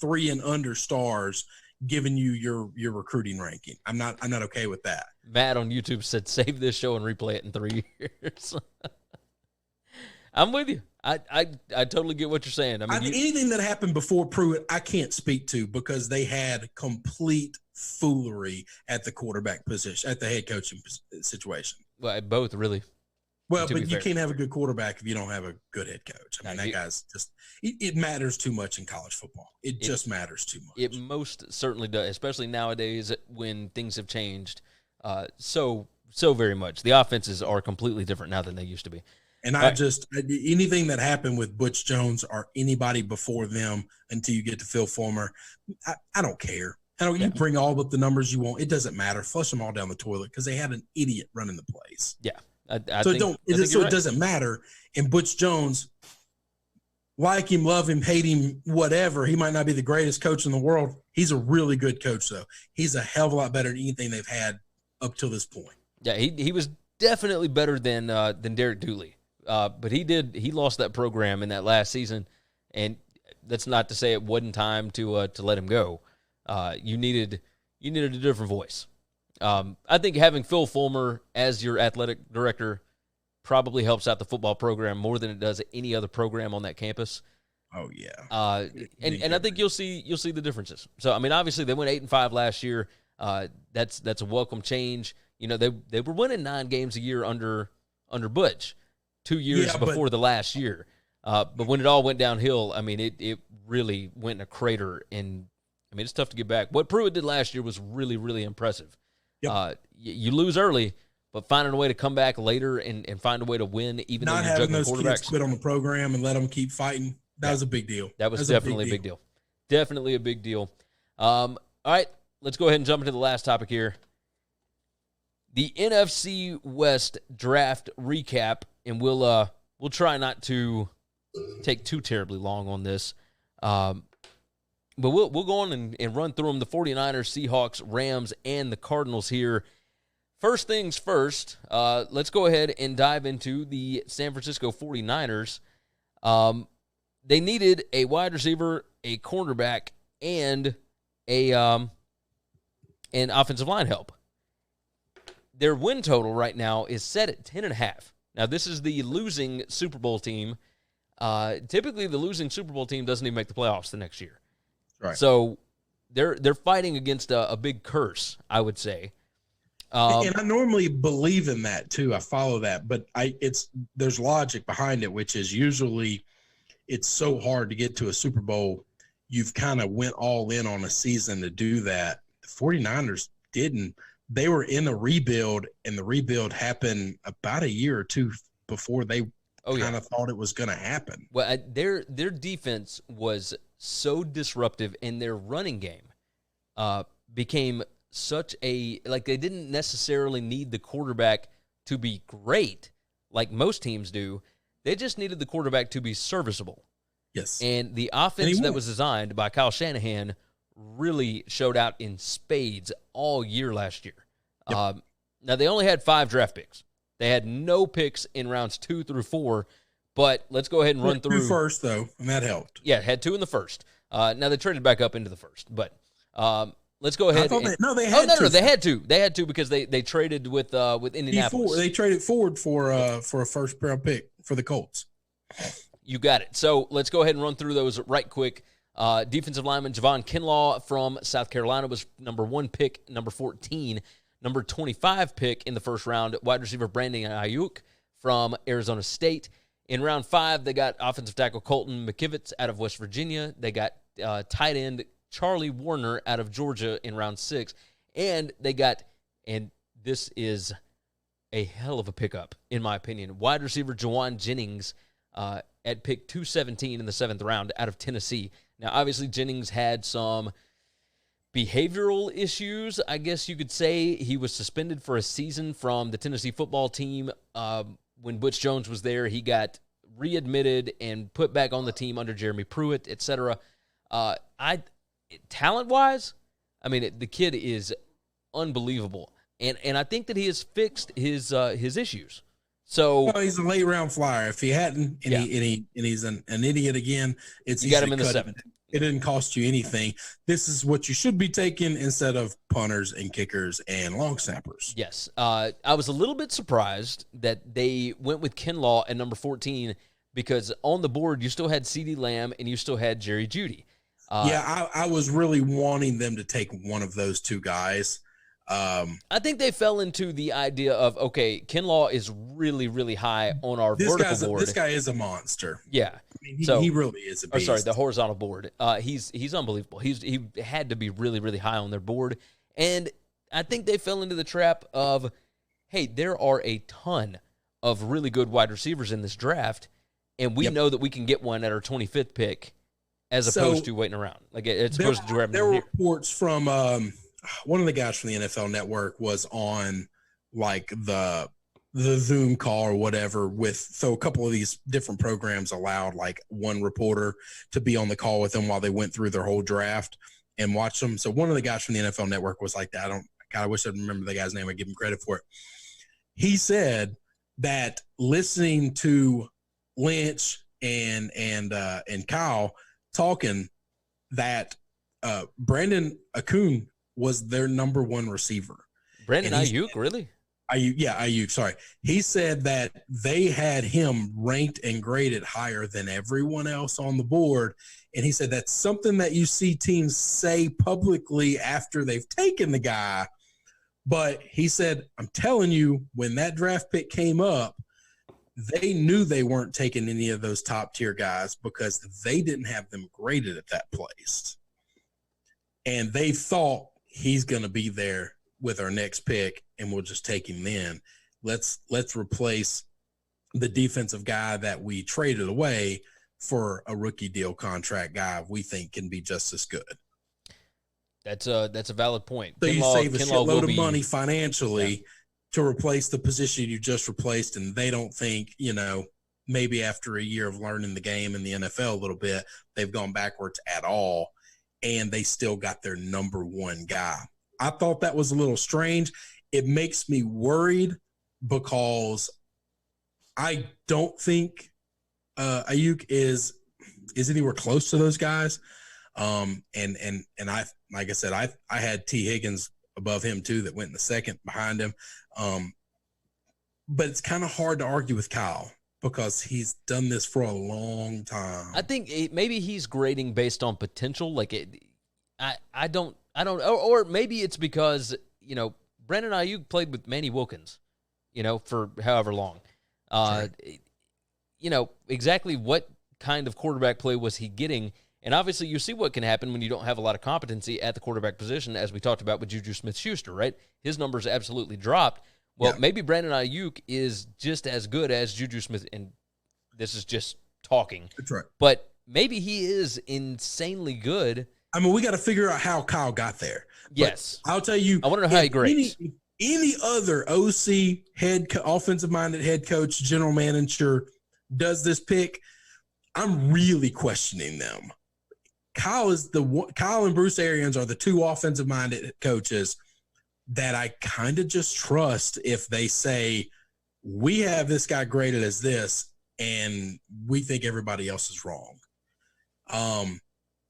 3 and under stars giving you your recruiting ranking. I'm not okay with that. Matt on YouTube said save this show and replay it in 3 years. I'm with you. I totally get what you're saying. I mean, anything that happened before Pruitt, I can't speak to because they had complete foolery at the quarterback position, at the head coaching situation. Well, both really. Well, but you can't have a good quarterback if you don't have a good head coach. I mean, that guy's just – it matters too much in college football. It just matters too much. It most certainly does, especially nowadays when things have changed so very much. The offenses are completely different now than they used to be. And anything that happened with Butch Jones or anybody before them until you get to Phil Fulmer, I don't care. You bring all but the numbers you want. It doesn't matter. Flush them all down the toilet because they had an idiot running the place. Yeah. It doesn't matter. And Butch Jones, like him, love him, hate him, whatever. He might not be the greatest coach in the world. He's a really good coach, though. He's a hell of a lot better than anything they've had up till this point. Yeah, he was definitely better than Derek Dooley. But he lost that program in that last season, and that's not to say it wasn't time to let him go. You needed a different voice. I think having Phil Fulmer as your athletic director probably helps out the football program more than it does any other program on that campus. Oh yeah. And I think you'll see the differences. So I mean, obviously they went 8-5 last year. That's a welcome change. You know, they were winning 9 games a year under Butch 2 years before the last year. But when it all went downhill, I mean, it really went in a crater. And I mean, it's tough to get back. What Pruitt did last year was really, really impressive. Yep. You lose early, but finding a way to come back later and find a way to win, even not though you're having juggling those quarterbacks. Kids quit on the program and let them keep fighting. That was a big deal. That was definitely a big deal. Definitely a big deal. All right, let's go ahead and jump into the last topic here. The NFC West draft recap, and we'll try not to take too terribly long on this. But we'll go on and run through them. The 49ers, Seahawks, Rams, and the Cardinals here. first things first, let's go ahead and dive into the San Francisco 49ers. They needed a wide receiver, a cornerback, and an offensive line help. Their win total right now is set at 10.5. Now, this is the losing Super Bowl team. Typically, the losing Super Bowl team doesn't even make the playoffs the next year. Right. So they're fighting against a big curse, I would say. And I normally believe in that too. I follow that, but there's logic behind it, which is usually it's so hard to get to a Super Bowl. You've kind of went all in on a season to do that. The 49ers didn't. They were in a rebuild, and the rebuild happened about a year or two before they kind of thought it was going to happen. Well, their defense was so disruptive, and their running game became such a – like they didn't necessarily need the quarterback to be great like most teams do. They just needed the quarterback to be serviceable. Yes. And the offense that was designed by Kyle Shanahan really showed out in spades all year last year. Yep. Now, they only had 5 draft picks. They had no picks in rounds 2 through 4, but let's go ahead and run through. 2 first, though, and that helped. Yeah, had 2 in the first. Now, they traded back up into the first, but let's go ahead. They had no, they had to. They had to because they traded with Indianapolis. They traded forward for a first-round pick for the Colts. You got it. So let's go ahead and run through those right quick. Defensive lineman Javon Kinlaw from South Carolina was number 1 pick, number 14. Number 25 pick in the first round, wide receiver Brandon Ayuk from Arizona State. In round 5, they got offensive tackle Colton McKivitz out of West Virginia. They got tight end Charlie Warner out of Georgia in round 6. And they got, and this is a hell of a pickup, in my opinion, wide receiver Jawan Jennings at pick 217 in the 7th round out of Tennessee. Now, obviously, Jennings had some behavioral issues, I guess you could say. He was suspended for a season from the Tennessee football team. When Butch Jones was there, he got readmitted and put back on the team under Jeremy Pruitt, etc. Talent-wise, I mean, the kid is unbelievable, and I think that he has fixed his issues. So he's a late round flyer. If he hadn't, and he's an idiot again, you got him in the 7th. It didn't cost you anything. This is what you should be taking instead of punters and kickers and long snappers. Yes. I was a little bit surprised that they went with Kinlaw at number 14 because on the board you still had CeeDee Lamb and you still had Jerry Jeudy. I was really wanting them to take one of those 2 guys. I think they fell into the idea of, okay, Kinlaw is really, really high on our vertical board. This guy is a monster. Yeah. I mean, he really is a beast. The horizontal board. He's unbelievable. He had to be really, really high on their board. And I think they fell into the trap of, hey, there are a ton of really good wide receivers in this draft, and we know that we can get one at our 25th pick as opposed to waiting around. Like, it's supposed to grab there were reports from one of the guys from the NFL Network was on like the Zoom call or whatever so a couple of these different programs allowed like one reporter to be on the call with them while they went through their whole draft and watch them. So one of the guys from the NFL Network was like that. I wish I'd remember the guy's name. I'd give him credit for it. He said that listening to Lynch and Kyle talking that Brandon Akun was their number 1 receiver. Brandon Ayuk, really? Ayuk, sorry. He said that they had him ranked and graded higher than everyone else on the board. And he said that's something that you see teams say publicly after they've taken the guy. But he said, I'm telling you, when that draft pick came up, they knew they weren't taking any of those top-tier guys because they didn't have them graded at that place. And they thought, he's going to be there with our next pick, and we'll just take him then. Let's replace the defensive guy that we traded away for a rookie deal contract guy we think can be just as good. That's a valid point. So you save a shitload of money financially to replace the position you just replaced, and they don't think, maybe after a year of learning the game in the NFL a little bit, they've gone backwards at all. And they still got their number 1 guy. I thought that was a little strange. it makes me worried because I don't think Ayuk is anywhere close to those guys. And I, like I said, I had T. Higgins above him too, that went in the second behind him. But it's kind of hard to argue with Kyle because he's done this for a long time. I think maybe he's grading based on potential. Like I don't, or maybe it's because, Brandon Ayuk played with Manny Wilkins, for however long. Right. Exactly what kind of quarterback play was he getting? And obviously you see what can happen when you don't have a lot of competency at the quarterback position, as we talked about with JUJU Smith-Schuster, right? His numbers absolutely dropped. Well, maybe Brandon Ayuk is just as good as JUJU Smith, and this is just talking. That's right. But maybe he is insanely good. I mean, we got to figure out how Kyle got there. Yes. But I'll tell you. I want to know how he grades. Any other OC, offensive-minded head coach, general manager does this pick, I'm really questioning them. Kyle and Bruce Arians are the two offensive-minded coaches that I kind of just trust if they say, we have this guy graded as this, and we think everybody else is wrong.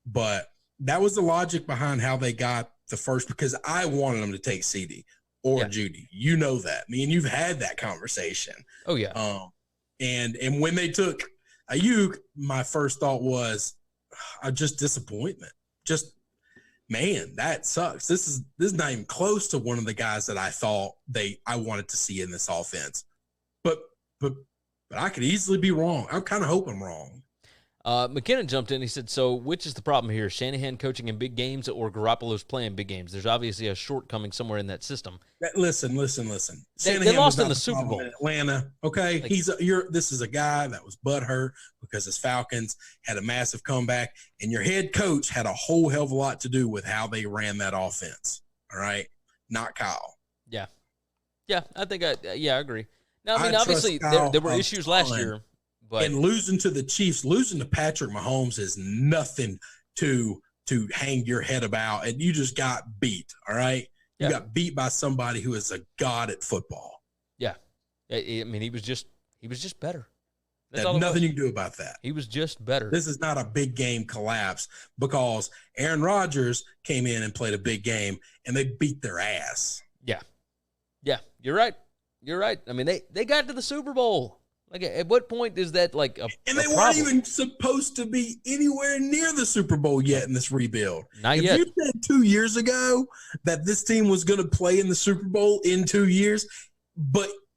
But that was the logic behind how they got the first, because I wanted them to take CD or Judy. You know that. Me and you've had that conversation. Oh, yeah. And when they took Ayuk, my first thought was just disappointment. Just, man, that sucks. This is not even close to one of the guys that I thought I wanted to see in this offense. But I could easily be wrong. I kind of hope I'm wrong. McKinnon jumped in. He said, so which is the problem here? Shanahan coaching in big games or Garoppolo's playing big games? There's obviously a shortcoming somewhere in that system. Listen. They lost in the Super Bowl in Atlanta. Okay, this is a guy that was butthurt because his Falcons had a massive comeback, and your head coach had a whole hell of a lot to do with how they ran that offense. All right, not Kyle. Yeah, I think I agree. Now, I mean, obviously there were issues last year. But, and losing to the Chiefs, losing to Patrick Mahomes is nothing to hang your head about. And you just got beat, all right? You got beat by somebody who is a god at football. Yeah. I mean, he was just better. There's nothing you can do about that. He was just better. This is not a big game collapse because Aaron Rodgers came in and played a big game, and they beat their ass. Yeah. Yeah, you're right. I mean, they got to the Super Bowl. Like, at what point is that like a And they weren't problem? Even supposed to be anywhere near the Super Bowl yet in this rebuild. Not yet. If you said 2 years ago that this team was going to play in the Super Bowl in 2 years,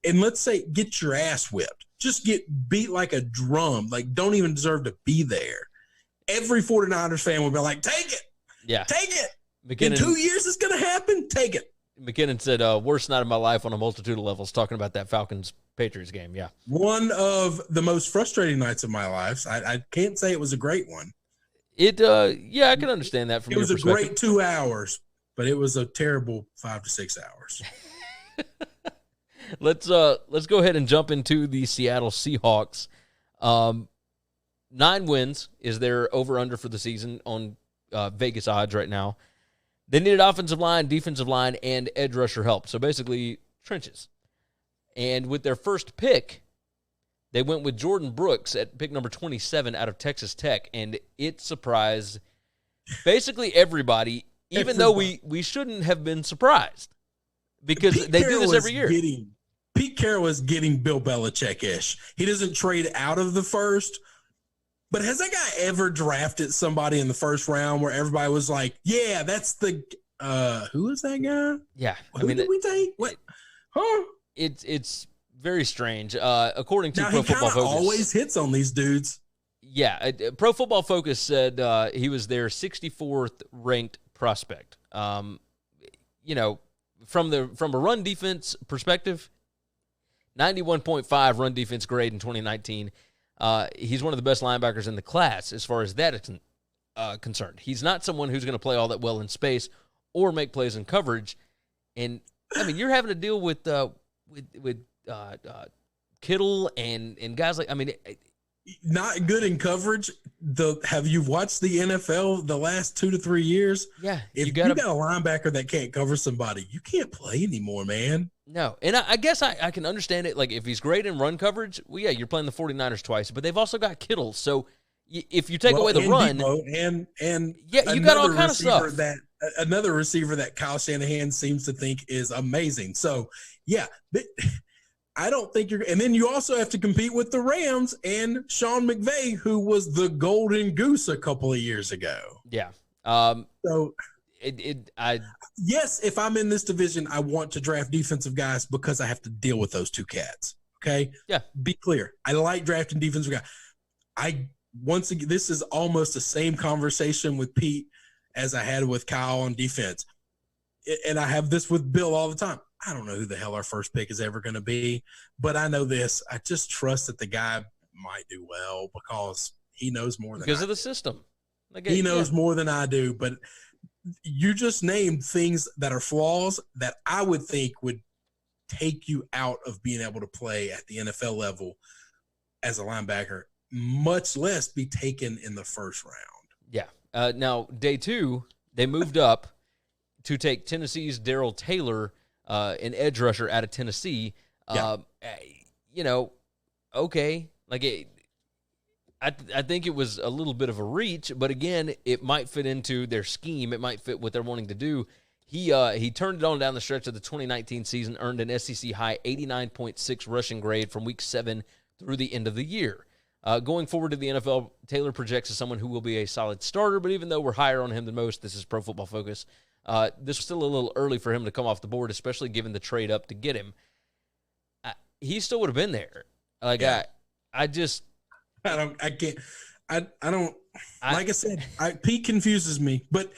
and let's say get your ass whipped, just get beat like a drum, like don't even deserve to be there, every 49ers fan would be like, take it. Yeah. Take it. In 2 years it's going to happen. Take it. McKinnon said, worst night of my life on a multitude of levels, talking about that Falcons-Patriots game, yeah. One of the most frustrating nights of my life. I can't say it was a great one. I can understand that from your perspective. It was a great 2 hours, but it was a terrible 5 to 6 hours. Let's go ahead and jump into the Seattle Seahawks. 9 wins is their over-under for the season on Vegas odds right now. They needed offensive line, defensive line, and edge rusher help. So basically, trenches. And with their first pick, they went with Jordan Brooks at pick number 27 out of Texas Tech, and it surprised basically everybody, even though we shouldn't have been surprised because they do this every year. Pete Carroll is getting Bill Belichick-ish. He doesn't trade out of the first. But has that guy ever drafted somebody in the first round where everybody was like, yeah, that's the who is that guy? Yeah. Who did we take? What? Huh? It's very strange. According to Pro Football Focus. He always hits on these dudes. Yeah. Pro Football Focus said he was their 64th ranked prospect. From a run defense perspective, 91.5 run defense grade in 2019. He's one of the best linebackers in the class as far as that is concerned. He's not someone who's going to play all that well in space or make plays in coverage. And I mean, you're having to deal with Kittle and guys like. I mean, not good in coverage. Have you watched the NFL the last 2 to 3 years? Yeah. If you got a linebacker that can't cover somebody, you can't play anymore, man. No. And I guess I can understand it. Like, if he's great in run coverage, well, yeah, you're playing the 49ers twice, but they've also got Kittle. So if you take away the run. Debo and yeah, you got all kind of stuff. Another receiver that Kyle Shanahan seems to think is amazing. So, yeah, I don't think you're – and then you also have to compete with the Rams and Sean McVay, who was the golden goose a couple of years ago. Yeah. Yes, if I'm in this division, I want to draft defensive guys because I have to deal with those two cats, okay? Yeah. Be clear. I like drafting defensive guys. Once again, this is almost the same conversation with Pete as I had with Kyle on defense. And I have this with Bill all the time. I don't know who the hell our first pick is ever going to be, but I know this. I just trust that the guy might do well because he knows more than because of the system. He knows more than I do, but you just named things that are flaws that I would think would take you out of being able to play at the NFL level as a linebacker, much less be taken in the first round. Yeah. Now, day 2, they moved up to take Tennessee's Darrell Taylor, an edge rusher out of Tennessee. Okay. I think it was a little bit of a reach, but again, it might fit into their scheme. It might fit what they're wanting to do. He turned it on down the stretch of the 2019 season, earned an SEC high 89.6 rushing grade from week 7 through the end of the year. Going forward to the NFL, Taylor projects as someone who will be a solid starter, but even though we're higher on him than most, this is Pro Football Focus, this was still a little early for him to come off the board, especially given the trade up to get him. He still would have been there. Like, yeah. Pete confuses me, but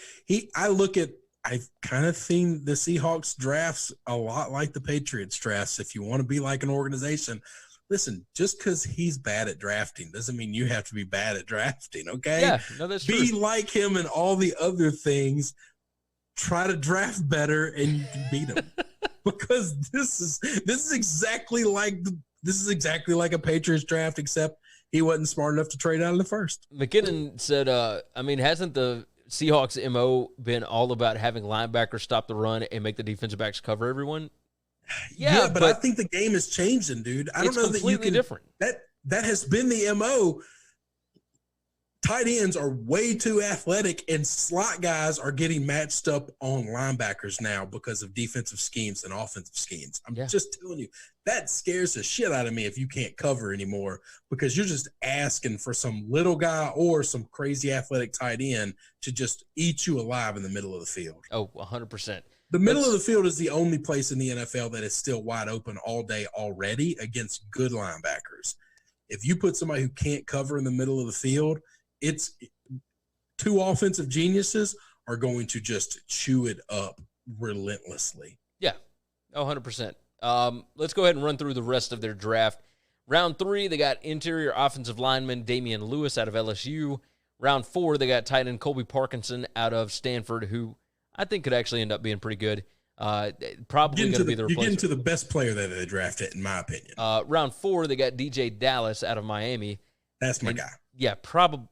I've kind of seen the Seahawks drafts a lot like the Patriots drafts. If you want to be like an organization, listen, just because he's bad at drafting doesn't mean you have to be bad at drafting, okay? Yeah, no, that's true. Be like him and all the other things. Try to draft better and you can beat him. Because this is exactly like a Patriots draft, except he wasn't smart enough to trade out in the first. McKinnon said, hasn't the Seahawks MO been all about having linebackers stop the run and make the defensive backs cover everyone? Yeah, but I think the game is changing, dude. I don't know that you can. Different. That has been the MO. Tight ends are way too athletic, and slot guys are getting matched up on linebackers now because of defensive schemes and offensive schemes. I'm just telling you, that scares the shit out of me if you can't cover anymore because you're just asking for some little guy or some crazy athletic tight end to just eat you alive in the middle of the field. Oh, 100%. The middle of the field is the only place in the NFL that is still wide open all day already against good linebackers. If you put somebody who can't cover in the middle of the field, it's two offensive geniuses are going to just chew it up relentlessly. Yeah, 100%. Let's go ahead and run through the rest of their draft. Round 3, they got interior offensive lineman Damian Lewis out of LSU. Round 4, they got tight end Colby Parkinson out of Stanford, who I think could actually end up being pretty good. Probably going to be the replacement. You're getting to the best player that they drafted, in my opinion. Round 4, they got DJ Dallas out of Miami. That's my guy. Yeah, probably.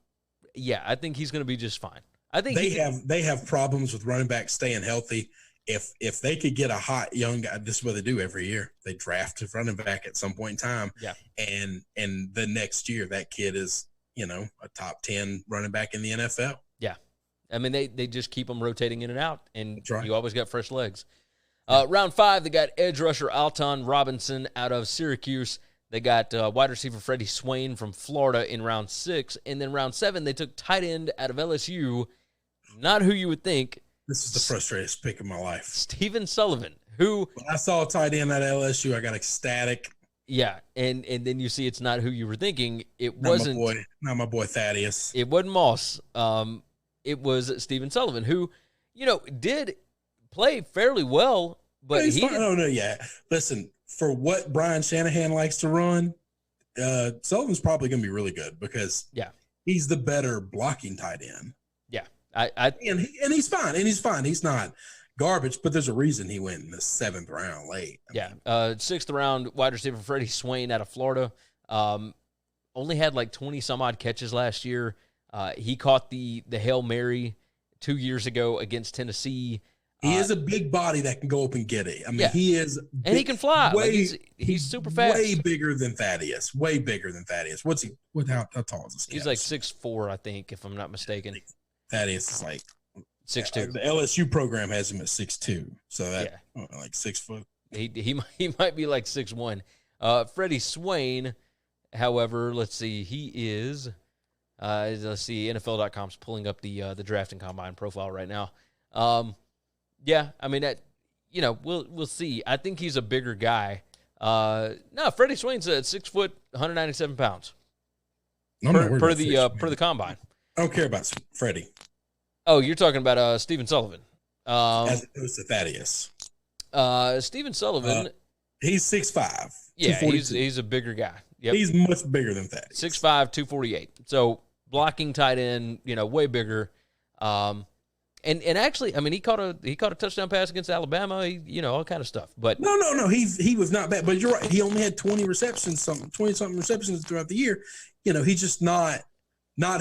Yeah, I think he's going to be just fine. I think they have problems with running backs staying healthy. If they could get a hot young guy, this is what they do every year. They draft a running back at some point in time. Yeah. And the next year that kid is, a top 10 running back in the NFL. Yeah. I mean, they just keep them rotating in and out, and right. You always got fresh legs. Round 5, they got edge rusher Alton Robinson out of Syracuse. They got wide receiver Freddie Swain from Florida in round 6. And then round 7, they took tight end out of LSU, not who you would think. This is the frustratingest pick of my life. Stephen Sullivan, who... When I saw a tight end out of LSU, I got ecstatic. Yeah, and then you see it's not who you were thinking. It wasn't... Not my boy Thaddeus. It wasn't Moss. It was Stephen Sullivan, who, did play fairly well, but Listen, for what Brian Shanahan likes to run, Sullivan's probably going to be really good because he's the better blocking tight end. Yeah, and he's fine. He's not garbage, but there's a reason he went in the 7th round late. 6th round wide receiver Freddie Swain out of Florida. only had like 20 some odd catches last year. He caught the Hail Mary 2 years ago against Tennessee. He is a big body that can go up and get it. I mean, Yeah. he is big, and he can fly. He's super fast. Way bigger than Thaddeus. Way bigger than Thaddeus. What's he? How tall is this guy? He's like 6'4", I think, if I'm not mistaken. Thaddeus is like 6'2". The LSU program has him at 6'2", so that like 6 foot. He might be like 6'1". Freddie Swain, however, let's see, he is. Let's see, NFL.com's pulling up the drafting combine profile right now. Yeah, I mean that. We'll see. I think he's a bigger guy. No, Freddie Swain's at 6 foot, 197 pounds. Per the combine. I don't care about Freddie. Oh, you're talking about Stephen Sullivan. As opposed to Thaddeus. Stephen Sullivan. He's 6'5". Yeah, he's a bigger guy. Yep. He's much bigger than Thaddeus. 6'5", 248. So blocking tight end, way bigger. And actually, I mean, he caught a touchdown pass against Alabama. All kind of stuff. But no, he was not bad. But you're right. He only had 20 something receptions throughout the year. He's just not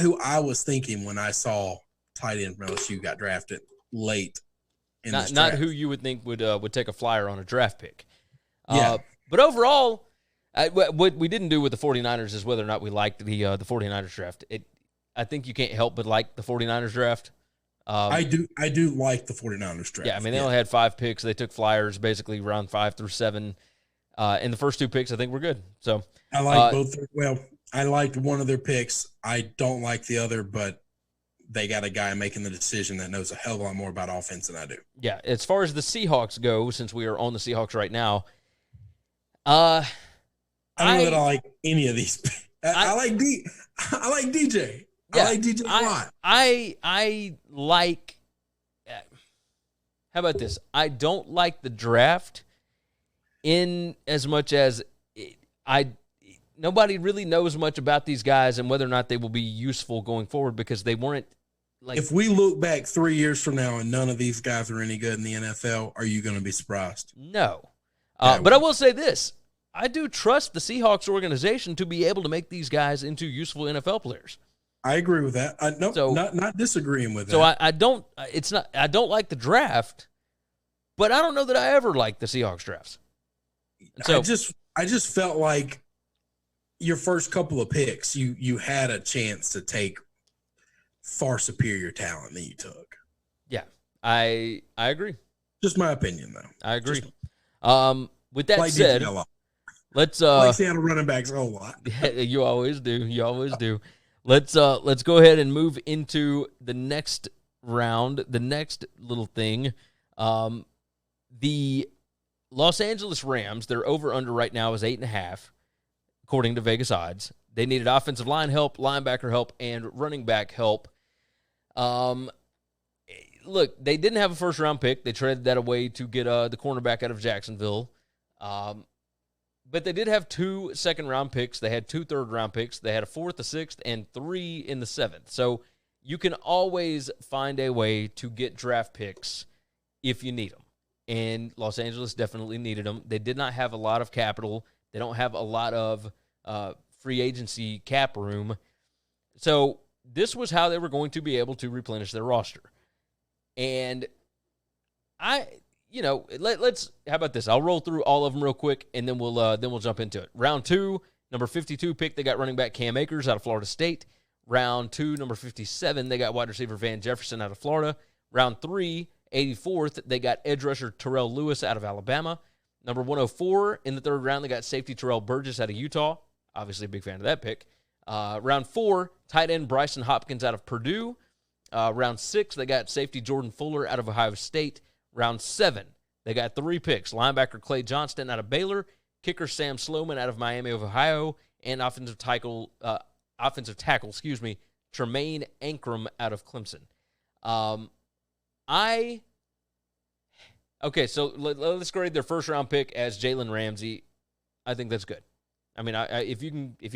who I was thinking when I saw tight end from LSU got drafted late. Not who you would think would take a flyer on a draft pick. Yeah. But overall, what we didn't do with the 49ers is whether or not we liked the 49ers draft. I think you can't help but like the 49ers draft. I do like the 49ers draft. Yeah, I mean, they only had 5 picks. They took flyers basically round 5 through 7. And the first 2 picks, I think, were good. So I like both. Well, I liked one of their picks. I don't like the other, but they got a guy making the decision that knows a hell of a lot more about offense than I do. Yeah, as far as the Seahawks go, since we are on the Seahawks right now, I don't know that I like any of these. I like DJ. Yeah, I like DJ a lot. I like. How about this? I don't like the draft in as much as nobody really knows much about these guys and whether or not they will be useful going forward because they weren't. If we look back 3 years from now and none of these guys are any good in the NFL, are you going to be surprised? No. But I will say this. I do trust the Seahawks organization to be able to make these guys into useful NFL players. I agree with that. Not disagreeing with that. So I don't like the draft, but I don't know that I ever liked the Seahawks drafts. So I just felt like your first couple of picks, you had a chance to take far superior talent than you took. Yeah, I agree. Just my opinion, though. I agree. With that said, let's like Seattle running backs a whole lot. You always do. Let's go ahead and move into the next round, the next little thing. The Los Angeles Rams, their over-under right now is 8.5, according to Vegas odds. They needed offensive line help, linebacker help, and running back help. Look, they didn't have a first-round pick. They traded that away to get the cornerback out of Jacksonville. But they did have 2 second-round picks. They had 2 third-round picks. They had a 4th, a 6th, and 3 in the 7th. So you can always find a way to get draft picks if you need them. And Los Angeles definitely needed them. They did not have a lot of capital. They don't have a lot of free agency cap room. So this was how they were going to be able to replenish their roster. And let's how about this? I'll roll through all of them real quick, and then we'll jump into it. Round 2, number 52 pick, they got running back Cam Akers out of Florida State. Round 2, number 57, they got wide receiver Van Jefferson out of Florida. Round 3, 84th, they got edge rusher Terrell Lewis out of Alabama. Number 104 in the 3rd round, they got safety Terrell Burgess out of Utah. Obviously a big fan of that pick. Round 4, tight end Bryson Hopkins out of Purdue. Round 6, they got safety Jordan Fuller out of Ohio State. Round 7, they got 3 picks. Linebacker Clay Johnston out of Baylor, kicker Sam Sloman out of Miami of Ohio, and offensive tackle, Tremaine Ankrum out of Clemson. So let's grade their first-round pick as Jalen Ramsey. I think that's good. I mean, if you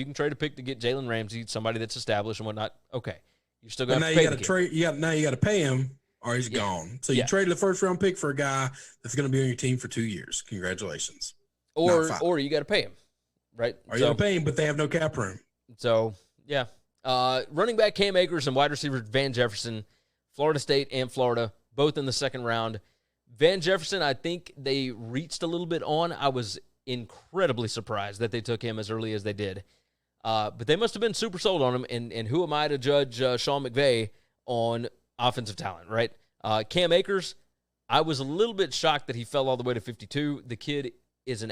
can trade a pick to get Jalen Ramsey, somebody that's established and whatnot, okay. You still got to pay the kid. Now you got to pay him, or he's gone. So you traded a first-round pick for a guy that's going to be on your team for 2 years. Congratulations. Or you got to pay him, right? Or you got to pay him, but they have no cap room. So, yeah. Running back Cam Akers and wide receiver Van Jefferson, Florida State and Florida, both in the second round. Van Jefferson, I think they reached a little bit on. I was incredibly surprised that they took him as early as they did. But they must have been super sold on him, and who am I to judge Sean McVay on offensive talent, right? Cam Akers, I was a little bit shocked that he fell all the way to 52. The kid is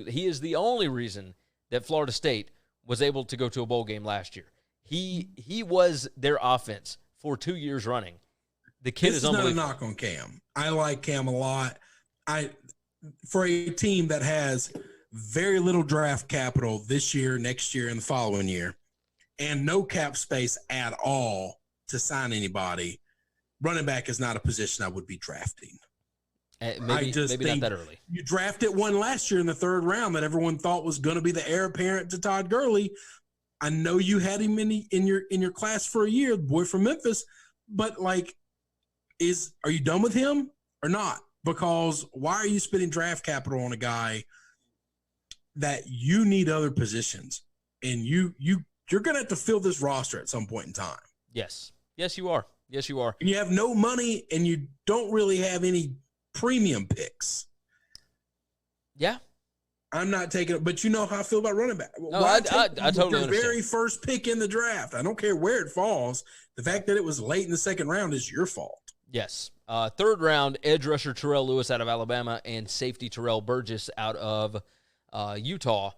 he is the only reason that Florida State was able to go to a bowl game last year. He was their offense for 2 years running. The kid is unbelievable. This is not a knock on Cam. I like Cam a lot. For a team that has very little draft capital this year, next year, and the following year, and no cap space at all to sign anybody, running back is not a position I would be drafting. Maybe not that early. You drafted one last year in the third round that everyone thought was going to be the heir apparent to Todd Gurley. I know you had him in your class for a year, the boy from Memphis, but are you done with him or not? Because why are you spending draft capital on a guy that you need other positions, and you're going to have to fill this roster at some point in time? Yes, you are. Yes, you are. And you have no money, and you don't really have any premium picks. Yeah. I'm not taking it, but you know how I feel about running back. No, I totally understand. Your very first pick in the draft. I don't care where it falls. The fact that it was late in the second round is your fault. Yes. Third round, edge rusher Terrell Lewis out of Alabama and safety Terrell Burgess out of Utah.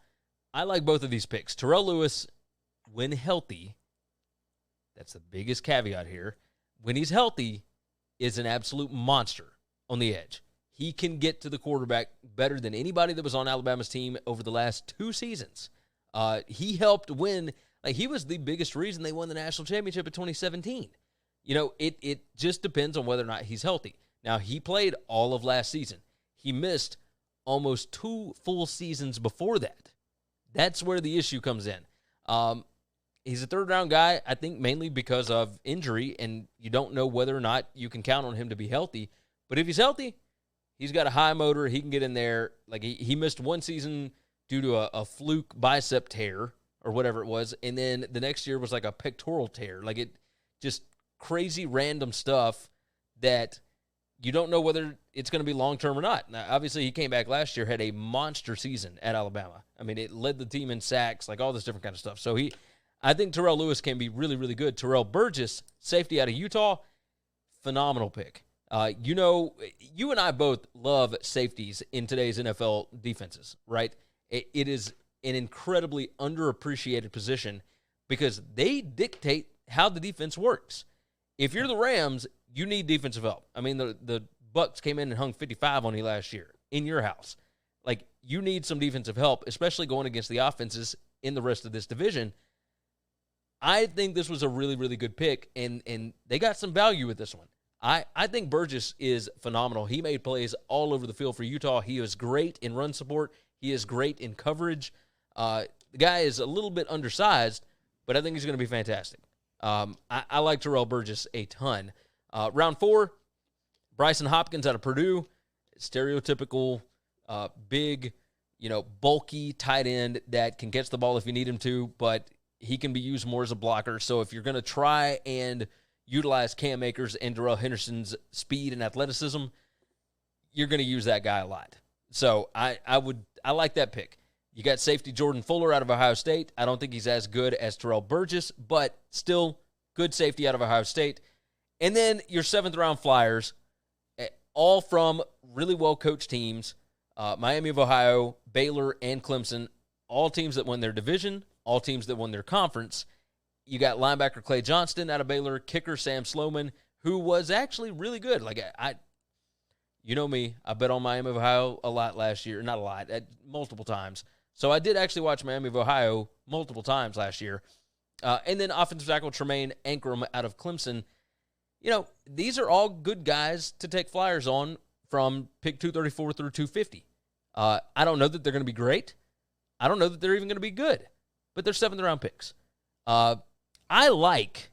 I like both of these picks. Terrell Lewis, when healthy, that's the biggest caveat here, when he's healthy, is an absolute monster on the edge. He can get to the quarterback better than anybody that was on Alabama's team over the last 2 seasons. He helped win. He was the biggest reason they won the national championship in 2017. It just depends on whether or not he's healthy. Now, he played all of last season. He missed almost 2 full seasons before that. That's where the issue comes in. He's a third-round guy, I think, mainly because of injury, and you don't know whether or not you can count on him to be healthy. But if he's healthy, he's got a high motor. He can get in there. He missed 1 season due to a fluke bicep tear or whatever it was, and then the next year was like a pectoral tear. It just crazy random stuff that you don't know whether it's going to be long-term or not. Now, obviously, he came back last year, had a monster season at Alabama. I mean, it led the team in sacks, all this different kind of stuff. So I think Terrell Lewis can be really, really good. Terrell Burgess, safety out of Utah, phenomenal pick. You and I both love safeties in today's NFL defenses, right? It is an incredibly underappreciated position because they dictate how the defense works. If you're the Rams, you need defensive help. I mean, the Bucs came in and hung 55 on you last year in your house. You need some defensive help, especially going against the offenses in the rest of this division. I think this was a really, really good pick, and they got some value with this one. I think Burgess is phenomenal. He made plays all over the field for Utah. He is great in run support. He is great in coverage. The guy is a little bit undersized, but I think he's going to be fantastic. I like Terrell Burgess a ton. Round 4, Bryson Hopkins out of Purdue. Stereotypical, big, bulky tight end that can catch the ball if you need him to, but he can be used more as a blocker. So if you're going to try and utilize Cam Akers and Darrell Henderson's speed and athleticism, you're going to use that guy a lot. So I like that pick. You got safety Jordan Fuller out of Ohio State. I don't think he's as good as Terrell Burgess, but still good safety out of Ohio State. And then your 7th-round Flyers, all from really well-coached teams, Miami of Ohio, Baylor, and Clemson, all teams that won their division, all teams that won their conference. You got linebacker Clay Johnston out of Baylor, kicker Sam Sloman, who was actually really good. You know me, I bet on Miami of Ohio a lot last year. Not a lot, multiple times. So I did actually watch Miami of Ohio multiple times last year. And then offensive tackle Tremaine Ankrum out of Clemson. These are all good guys to take flyers on from pick 234 through 250. I don't know that they're going to be great. I don't know that they're even going to be good. But they're 7th-round picks. I like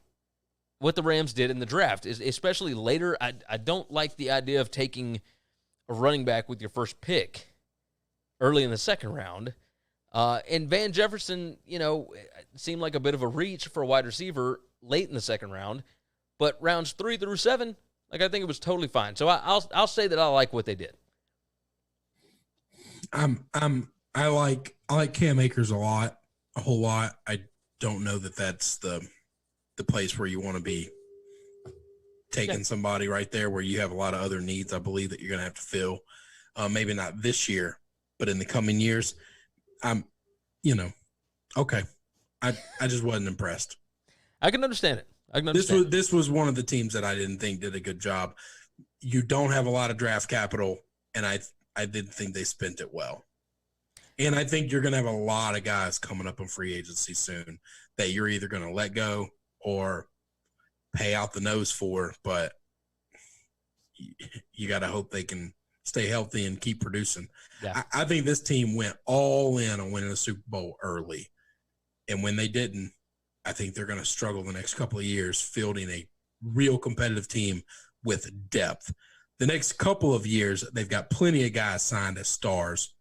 what the Rams did in the draft, especially later. I don't like the idea of taking a running back with your first pick early in the second round. And Van Jefferson, seemed like a bit of a reach for a wide receiver late in the second round, but rounds 3 through 7, I think it was totally fine. So I'll say that I like what they did. I like Cam Akers a whole lot. I don't know that that's the place where you want to be taking somebody right there where you have a lot of other needs. I believe that you're going to have to fill, maybe not this year, but in the coming years. Okay. I just wasn't impressed. I can understand it. This was one of the teams that I didn't think did a good job. You don't have a lot of draft capital, and I didn't think they spent it well. And I think you're going to have a lot of guys coming up on free agency soon that you're either going to let go or pay out the nose for, but you got to hope they can stay healthy and keep producing. Yeah. I think this team went all in on winning a Super Bowl early. And when they didn't, I think they're going to struggle the next couple of years fielding a real competitive team with depth. The next couple of years, they've got plenty of guys signed as stars.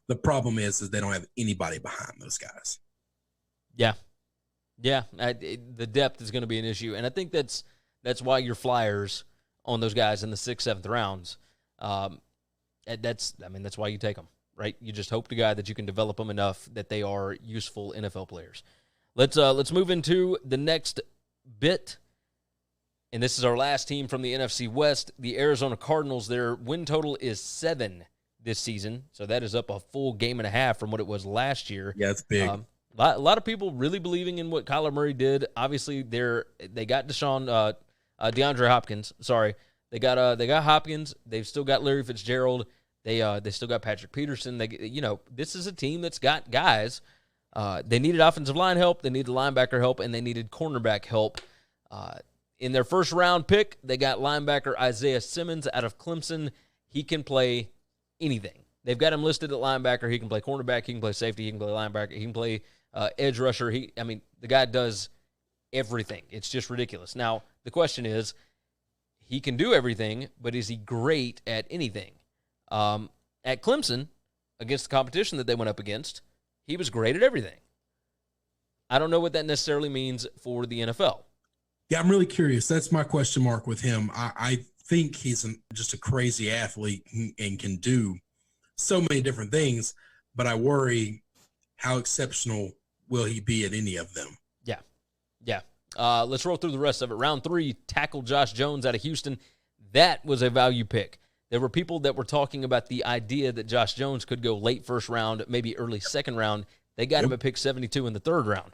The problem is they don't have anybody behind those guys. Yeah. The depth is going to be an issue, and I think that's why your flyers on those guys in the 6th, 7th rounds. That's why you take them, right? You just hope to God that you can develop them enough that they are useful NFL players. Let's move into the next bit, and this is our last team from the NFC West, the Arizona Cardinals. Their win total is 7 this season, so that is up a full game and a half from what it was last year. Yeah, it's big. A lot of people really believing in what Kyler Murray did. Obviously, they got DeAndre Hopkins. Sorry, they got Hopkins. They've still got Larry Fitzgerald. They still got Patrick Peterson. This is a team that's got guys. They needed offensive line help. They needed linebacker help, and they needed cornerback help. In their first round pick, they got linebacker Isaiah Simmons out of Clemson. He can play anything. They've got him listed at linebacker. He can play cornerback. He can play safety. He can play linebacker. He can play edge rusher. The guy does everything. It's just ridiculous. Now, the question is, he can do everything, but is he great at anything? At Clemson, against the competition that they went up against, he was great at everything. I don't know what that necessarily means for the NFL. Yeah, I'm really curious. That's my question mark with him. I think he's just a crazy athlete and can do so many different things, but I worry how exceptional will he be at any of them. Yeah. Let's roll through the rest of it. Round 3, tackle Josh Jones out of Houston. That was a value pick. There were people that were talking about the idea that Josh Jones could go late first round, maybe early second round. They got him at pick 72 in the third round.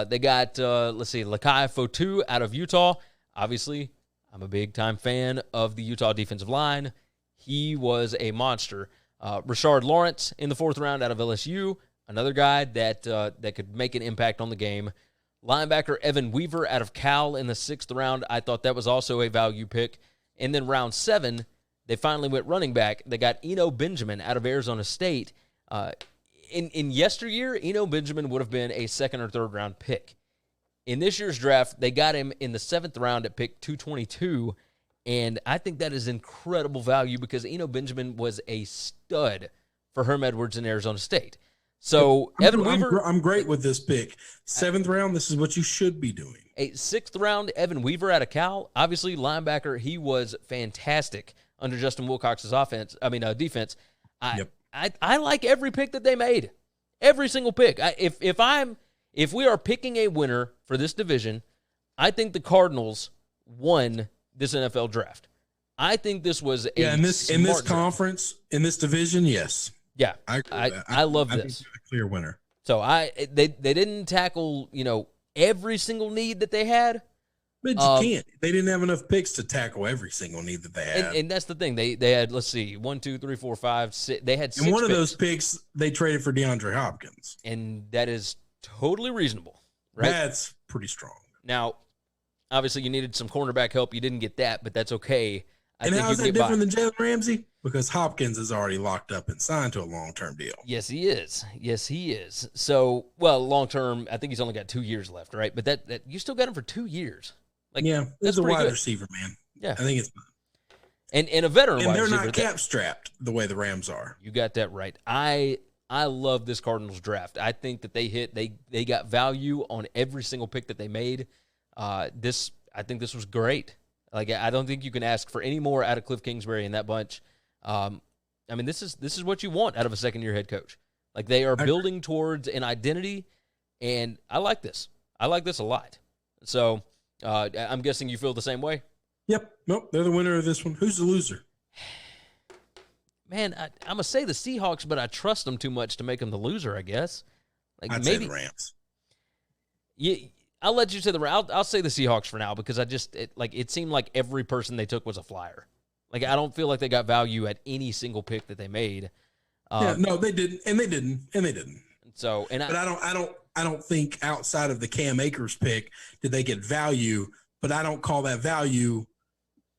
They got, Lakai Fotu out of Utah. Obviously, I'm a big-time fan of the Utah defensive line. He was a monster. Rashard Lawrence in the 4th round out of LSU, another guy that could make an impact on the game. Linebacker Evan Weaver out of Cal in the 6th round. I thought that was also a value pick. And then round 7, they finally went running back. They got Eno Benjamin out of Arizona State. In yesteryear, Eno Benjamin would have been a 2nd or 3rd round pick. In this year's draft, they got him in the 7th round at pick 222, and I think that is incredible value because Eno Benjamin was a stud for Herm Edwards in Arizona State. So Evan Weaver, I'm great with this pick. 7th round, this is what you should be doing. A 6th round, Evan Weaver out of Cal, obviously linebacker. He was fantastic under Justin Wilcox's defense. I like every pick that they made, every single pick. If we are picking a winner for this division, I think the Cardinals won this NFL draft. I think this was in this conference, in this division, yes. Yeah, I love this. I think a clear winner. So they didn't tackle every single need that they had. But you can't. They didn't have enough picks to tackle every single need that they had. And that's the thing. They had, 1, 2, 3, 4, 5, 6. They had 6 And one of picks. those picks they traded for DeAndre Hopkins. And that is totally reasonable, right? That's pretty strong. Now, obviously, you needed some cornerback help. You didn't get that, but that's okay. And how is that different than Jalen Ramsey? Because Hopkins is already locked up and signed to a long-term deal. Yes, he is. So, long-term, I think he's only got 2 years left, right? But that you still got him for 2 years. That's a wide receiver, man. Yeah. I think it's and a veteran and wide they're receiver. Not cap strapped the way the Rams are. You got that right. I I love this Cardinals draft. I think that they got value on every single pick that they made. I think this was great. Like, I don't think you can ask for any more out of Cliff Kingsbury and that bunch. I mean, this is what you want out of a second-year head coach. Like, they are building towards an identity, and I like this. I like this a lot. So, I'm guessing you feel the same way? Yep. Nope. They're the winner of this one. Who's the loser? Man, I'm going to say the Seahawks, but I trust them too much to make them the loser, I guess. Like, I'd maybe say the Rams. Yeah, I'll let you say the Rams. I'll say the Seahawks for now because it seemed like every person they took was a flyer. Like, I don't feel like they got value at any single pick that they made. No, they didn't, and they didn't. So, but I don't think outside of the Cam Akers pick did they get value. But I don't call that value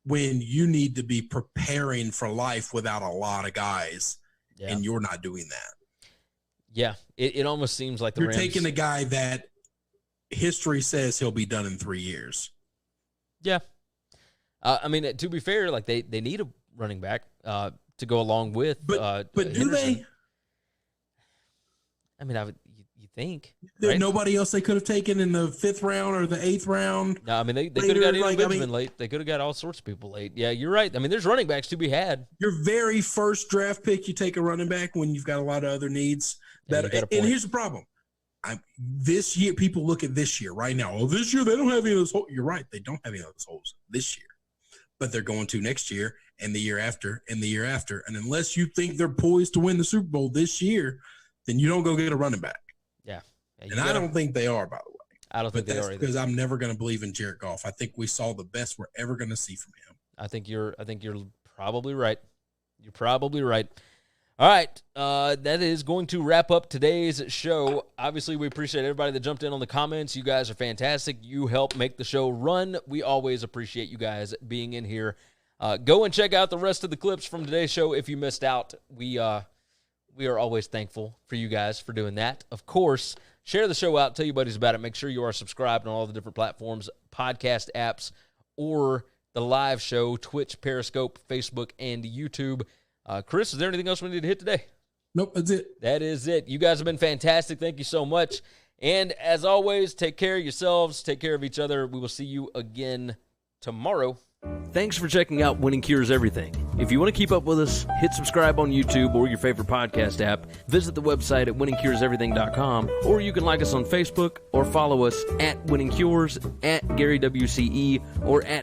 when you need to be preparing for life without a lot of guys, and you're not doing that. Yeah, it almost seems like you're Rams taking a guy that history says he'll be done in 3 years. Yeah. I mean, to be fair, like they need a running back to go along with. But do Henderson. they? I mean, you think There's right? nobody else they could have taken in the 5th round or the 8th round. No, I mean they could have got Eno Benjamin late. They could have got all sorts of people late. Yeah, you're right. I mean, there's running backs to be had. Your very first draft pick, you take a running back when you've got a lot of other needs. And here's the problem. This year, people look at this year right now. Oh, this year they don't have any of those holes. You're right. They don't have any of those holes this year. But they're going to next year and the year after and the year after. And unless you think they're poised to win the Super Bowl this year, then you don't go get a running back. Yeah. And I don't think they are, by the way. I don't think they are either. Because I'm never going to believe in Jared Goff. I think we saw the best we're ever going to see from him. I think you're probably right. You're probably right. All right, that is going to wrap up today's show. Obviously, we appreciate everybody that jumped in on the comments. You guys are fantastic. You help make the show run. We always appreciate you guys being in here. Go and check out the rest of the clips from today's show if you missed out. We are always thankful for you guys for doing that. Of course, share the show out. Tell your buddies about it. Make sure you are subscribed on all the different platforms, podcast apps, or the live show, Twitch, Periscope, Facebook, and YouTube. Chris, is there anything else we need to hit today? Nope, that's it. That is it. You guys have been fantastic. Thank you so much. And as always, take care of yourselves. Take care of each other. We will see you again tomorrow. Thanks for checking out Winning Cures Everything. If you want to keep up with us, hit subscribe on YouTube or your favorite podcast app. Visit the website at winningcureseverything.com, or you can like us on Facebook or follow us at Winning Cures, at Gary WCE, or at